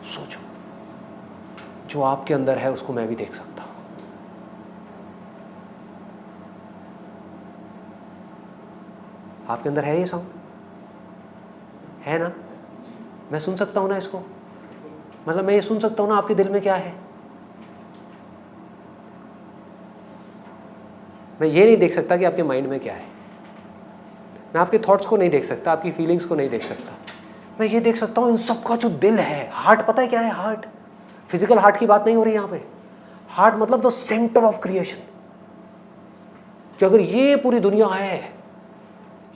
सोचो, जो आपके अंदर है उसको मैं भी देख सकता हूं। आपके अंदर है ये साउंड? है ना? मैं सुन सकता हूं ना इसको? मतलब मैं ये सुन सकता हूं ना आपके दिल में क्या है? मैं ये नहीं देख सकता कि आपके माइंड में क्या है। मैं आपके थॉट्स को नहीं देख सकता, आपकी फीलिंग्स को नहीं देख सकता। मैं ये देख सकता हूं इन सब का जो दिल है, हार्ट। पता है क्या है हार्ट? फिजिकल हार्ट की बात नहीं हो रही यहां पे। हार्ट मतलब द सेंटर ऑफ क्रिएशन। कि अगर ये पूरी दुनिया है,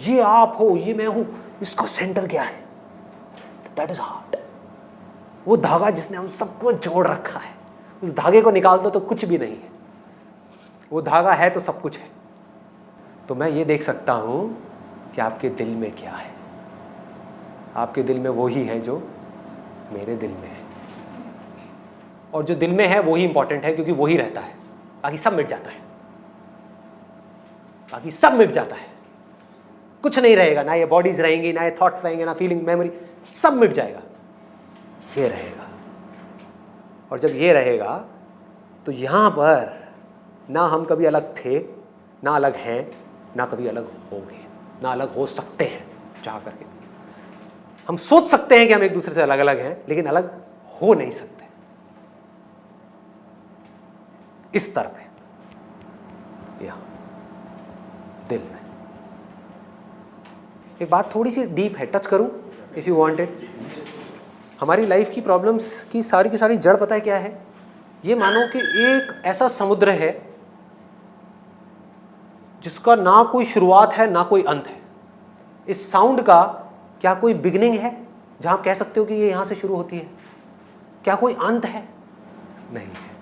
ये आप हो, ये मैं हूं, इसका सेंटर क्या है? That is heart. वो धागा जिसने हम सबको जोड़ रखा है। उस धागे को निकाल दो तो कुछ भी नहीं है। वो धागा है तो सब कुछ है। तो मैं ये देख सकता हूं कि आपके दिल में क्या है। आपके दिल में वो ही है जो मेरे दिल में है, और जो दिल में है वो ही इंपॉर्टेंट है, क्योंकि वो ही रहता है। बाकी सब मिट जाता है, बाकी सब मिट जाता है। कुछ नहीं रहेगा, ना ये बॉडीज रहेंगी, ना ये थॉट्स रहेंगे, ना फीलिंग, मेमोरी, सब मिट जाएगा। ये रहेगा। और जब ये रहेगा तो यहां पर ना हम कभी अलग थे, ना अलग हैं, ना कभी अलग होंगे, ना अलग हो सकते हैं चाह करके। हम सोच सकते हैं कि हम एक दूसरे से अलग अलग हैं, लेकिन अलग हो नहीं सकते। इस तरफ है, यहां दिल में। एक बात थोड़ी सी डीप है, टच करूं इफ यू वांट इट। हमारी लाइफ की प्रॉब्लम्स की सारी जड़ पता है क्या है? ये मानो कि एक ऐसा समुद्र है जिसका ना कोई शुरुआत है ना कोई अंत है। इस साउंड का क्या कोई बिगिनिंग है जहां आप कह सकते हो कि ये यहां से शुरू होती है? क्या कोई अंत है? नहीं है।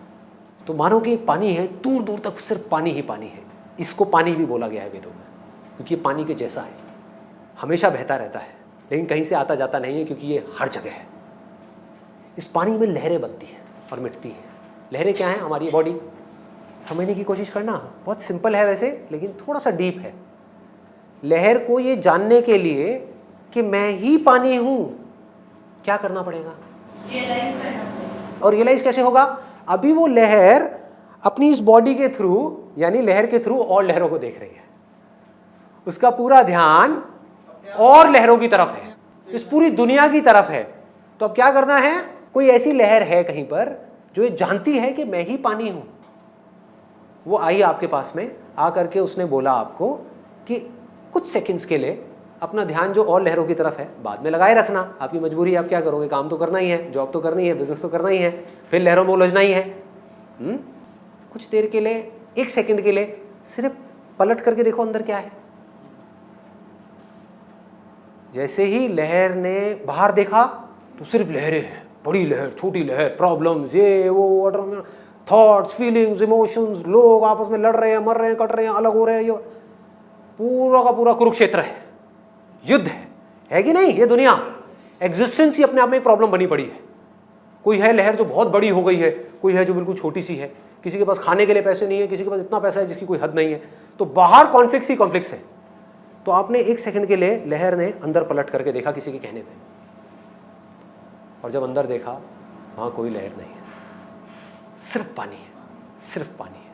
तो मानो कि पानी है, दूर दूर तक सिर्फ पानी ही पानी है। इसको पानी भी बोला गया है वेदों में, क्योंकि ये पानी के जैसा है, हमेशा बहता रहता है, लेकिन कहीं से आता जाता नहीं है, क्योंकि ये हर जगह है। इस पानी में लहरें बनती हैं और मिटती हैं। लहरें क्या हैं? हमारी बॉडी। समझने की कोशिश करना, बहुत सिंपल है वैसे, लेकिन थोड़ा सा डीप है। लहर को ये जानने के लिए कि मैं ही पानी हूं, क्या करना पड़ेगा? रियलाइज करना पड़ेगा। और रियलाइज कैसे होगा? अभी वो लहर अपनी इस बॉडी के थ्रू, यानी लहर के थ्रू और लहरों को देख रही है। उसका पूरा ध्यान और लहरों की तरफ है, इस पूरी दुनिया की तरफ है। तो अब क्या करना है? कोई ऐसी लहर है कहीं पर जो ये जानती है कि मैं ही पानी हूं। वो आई आपके पास में, आ करके उसने बोला आपको कि कुछ सेकंड्स के लिए अपना ध्यान जो और लहरों की तरफ है बाद में लगाए रखना। आपकी मजबूरी, आप क्या करोगे? काम तो करना ही है, जॉब तो करनी है, बिजनेस तो करना ही है, फिर लहरों में उलझना ही है। कुछ देर के लिए, एक सेकंड के लिए सिर्फ पलट करके देखो अंदर क्या है। जैसे ही लहर ने बाहर देखा तो सिर्फ लहरें हैं, बड़ी लहर, छोटी लहर, प्रॉब्लम्स, ये वो, थॉट्स, फीलिंग्स, इमोशंस, लोग आपस में लड़ रहे हैं, मर रहे हैं, कट रहे हैं, अलग हो रहे हैं। ये पूरा का पूरा कुरुक्षेत्र है, युद्ध है कि नहीं? ये दुनिया, एग्जिस्टेंस ही अपने आप में एक प्रॉब्लम बनी पड़ी है। कोई है लहर जो बहुत बड़ी हो गई है, कोई है जो बिल्कुल छोटी सी है। किसी के पास खाने के लिए पैसे नहीं है, किसी के पास इतना पैसा है जिसकी कोई हद नहीं है। तो बाहर कॉन्फ्लिक्ट्स ही कॉन्फ्लिक्ट्स है। तो आपने एक सेकंड के लिए लहर ने अंदर पलट करके देखा किसी के कहने पे, और जब अंदर देखा वहां कोई लहर नहीं है, सिर्फ पानी है, सिर्फ पानी है।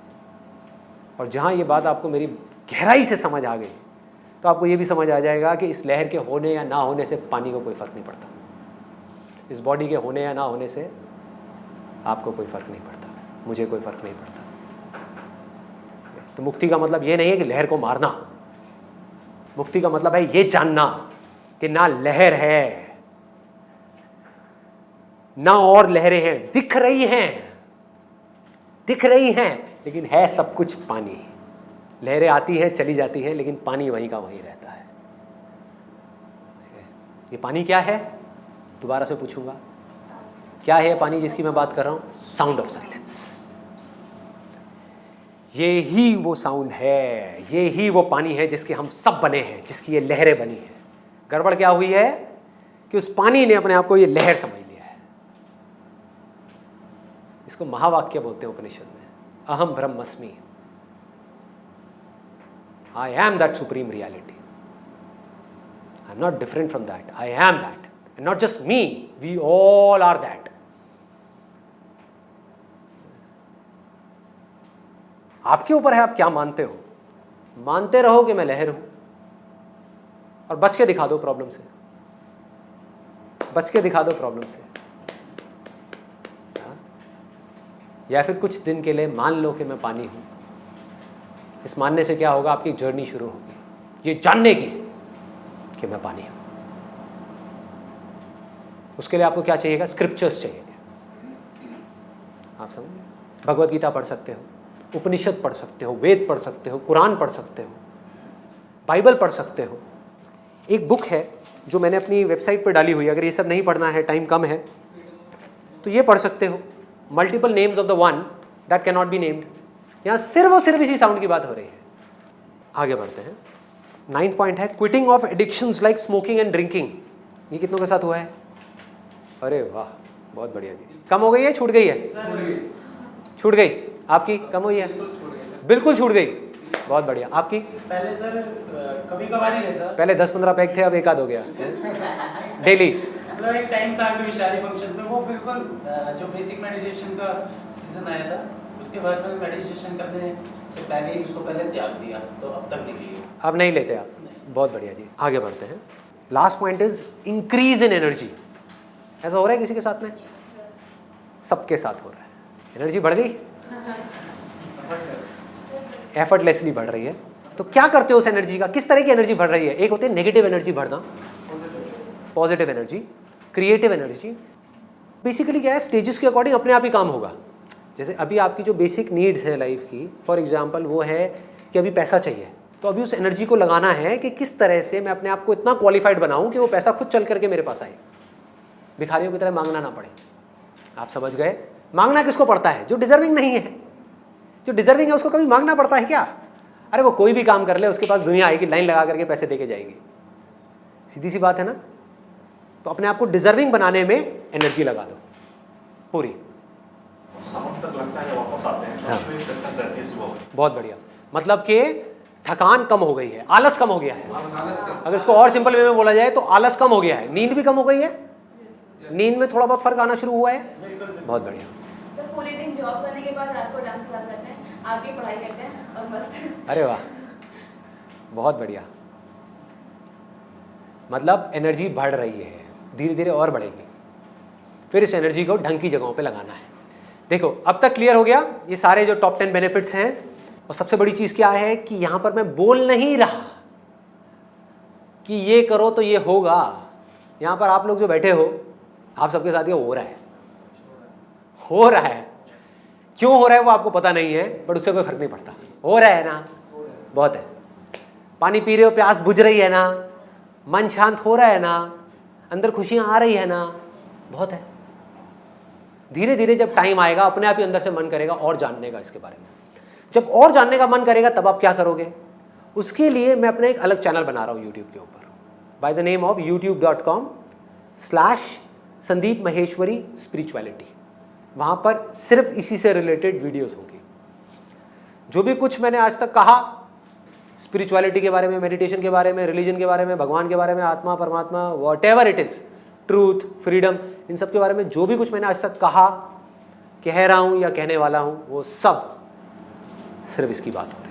और जहां ये बात आपको मेरी गहराई से समझ आ गई, तो आपको ये भी समझ आ जाएगा कि इस लहर के होने या ना होने से पानी को कोई फर्क नहीं पड़ता। इस बॉडी के होने या ना होने से आपको कोई फर्क नहीं पड़ता, मुझे कोई फर्क नहीं पड़ता। तो मुक्ति का मतलब ये नहीं है कि लहर को मारना। मुक्ति का मतलब है ये जानना कि ना लहर है ना और लहरें हैं, दिख रही हैं, लेकिन है सब कुछ पानी। लहरें आती हैं, चली जाती हैं, लेकिन पानी वहीं का वहीं रहता है। ये पानी क्या है? दोबारा से पूछूंगा, क्या है पानी जिसकी मैं बात कर रहा हूं? Sound of silence. ये ही वो साउंड है, ये ही वो पानी है जिसके हम सब बने हैं, जिसकी ये लहरें बनी हैं। गड़बड़ क्या हुई है कि उस पानी ने अपने आप को ये लहर समझ लिया है। इसको महावाक्य बोलते हैं उपनिषद में, अहम ब्रह्मस्मि, I am that supreme reality, I am not different from that, I am that, and not just me, we all are that. आपके ऊपर है आप क्या मानते हो। मानते रहो कि मैं लहर हूं और बच के दिखा दो प्रॉब्लम से, बच के दिखा दो प्रॉब्लम से। या फिर कुछ दिन के लिए मान लो कि मैं पानी हूं। इस मानने से क्या होगा? आपकी जर्नी शुरू होगी ये जानने की कि मैं पानी हूं। उसके लिए आपको क्या चाहिएगा? स्क्रिप्चर्स चाहिए। आप समझ, भगवत गीता पढ़ सकते हो, उपनिषद पढ़ सकते हो, वेद पढ़ सकते हो, कुरान पढ़ सकते हो, बाइबल पढ़ सकते हो। एक बुक है जो मैंने अपनी वेबसाइट पर डाली हुई है, अगर ये सब नहीं पढ़ना है, टाइम कम है, तो ये पढ़ सकते हो, multiple names of the one that can not be named. यहाँ सिर्फ और सिर्फ इसी साउंड की बात हो रही है। आगे बढ़ते हैं। 9th पॉइंट है quitting of addictions like smoking and drinking. ये कितनों के साथ हुआ है? अरे वाह, बहुत बढ़िया जी। कम हो गई है, छूट गई है? छूट गई। आपकी कम हुई है? बिल्कुल छूट गई। बहुत बढ़िया। आपकी? पहले सर कभी कभार ही लेता, पहले 10-15 पैक थे, अब एक आध हो गया डेली। मतलब एक टाइम था कभी शादी फंक्शन पे, वो बिल्कुल जो बेसिक मेडिटेशन का सीजन आया था, उसके बाद मैंने मेडिटेशन करने से पहले ही उसको पहले त्याग दिया, तो अब तक नहीं लिया। अब नहीं लेते आप? बहुत बढ़िया जी, आगे बढ़ते हैं। Last point is increase in energy. ऐसा हो रहा है किसी के साथ में? सबके साथ हो रहा है। एनर्जी बढ़ गई, एफर्टलेसली बढ़ रही है। तो क्या करते हो उस एनर्जी का? किस तरह की एनर्जी बढ़ रही है? एक होती है नेगेटिव एनर्जी बढ़ना, positive energy, creative energy. Basically क्या है, स्टेजेस के अकॉर्डिंग अपने आप ही काम होगा। जैसे अभी आपकी जो बेसिक नीड्स है लाइफ की, फॉर एग्जांपल वो है कि अभी पैसा चाहिए, तो अभी उस एनर्जी को लगाना है कि किस तरह से मैं अपने आप को इतना क्वालिफाइड बनाऊं कि वो पैसा खुद चल करके मेरे पास आए, भिखारियों की तरह मांगना ना पड़े। आप समझ गए? मांगना किसको पड़ता है? जो डिजर्विंग नहीं है। जो डिजर्विंग है उसको कभी मांगना पड़ता है क्या? अरे वो कोई भी काम कर ले, उसके पास दुनिया आएगी, लाइन लगा करके पैसे देके जाएगी। सीधी सी बात है ना। तो अपने आप को डिजर्विंग बनाने में एनर्जी लगा दो पूरी। शाम तक लगता है वापस आते हैं, हाँ। फिर डिस्कस रहती है सुबह। बहुत बढ़िया, मतलब कि थकान कम हो गई है, आलस कम हो गया है। आलस का अगर इसको और सिंपल वे में बोला जाए तो आलस कम हो गया है, नींद भी कम हो गई है, नींद में थोड़ा बहुत फर्क आना शुरू हुआ है। बहुत बढ़िया। सर पूरे दिन जॉब करने के बाद रात को डांस क्लास जाते हैं, आगे पढ़ाई करते हैं और मस्त। अरे वाह, बहुत बढ़िया। मतलब एनर्जी बढ़ रही है, धीरे धीरे और बढ़ेगी। फिर इस एनर्जी को ढंग की जगहों पे लगाना है। देखो अब तक क्लियर हो गया ये सारे जो टॉप 10 बेनिफिट्स हैं। और सबसे बड़ी चीज़ क्या है कि यहाँ पर मैं बोल नहीं रहा कि ये करो तो ये होगा। यहाँ पर आप लोग जो बैठे हो, आप सबके साथ ये हो रहा है, हो रहा है। क्यों हो रहा है वो आपको पता नहीं है, बट उससे कोई फर्क नहीं पड़ता। हो रहा है ना, बहुत है। पानी पी रहे हो, प्यास बुझ रही है ना, मन शांत हो रहा है ना, अंदर खुशियाँ आ रही है ना, बहुत है। धीरे धीरे जब टाइम आएगा अपने आप ही अंदर से मन करेगा और जानने का इसके बारे में। जब और जानने का मन करेगा तब आप क्या करोगे? उसके लिए मैं अपना एक अलग चैनल बना रहा हूँ यूट्यूब के ऊपर, बाय द नेम ऑफ youtube.com/संदीप महेश्वरी स्पिरिचुअलिटी। वहाँ पर सिर्फ इसी से रिलेटेड वीडियोस होगी। जो भी कुछ मैंने आज तक कहा स्पिरिचुअलिटी के बारे में, मेडिटेशन के बारे में, रिलीजन के बारे में, भगवान के बारे में, आत्मा परमात्मा, whatever it is, truth, freedom, इन सब के बारे में जो भी कुछ मैंने आज तक कहा, कह रहा हूँ या कहने वाला हूँ, वो सब सिर्फ इसकी बात हो रही है।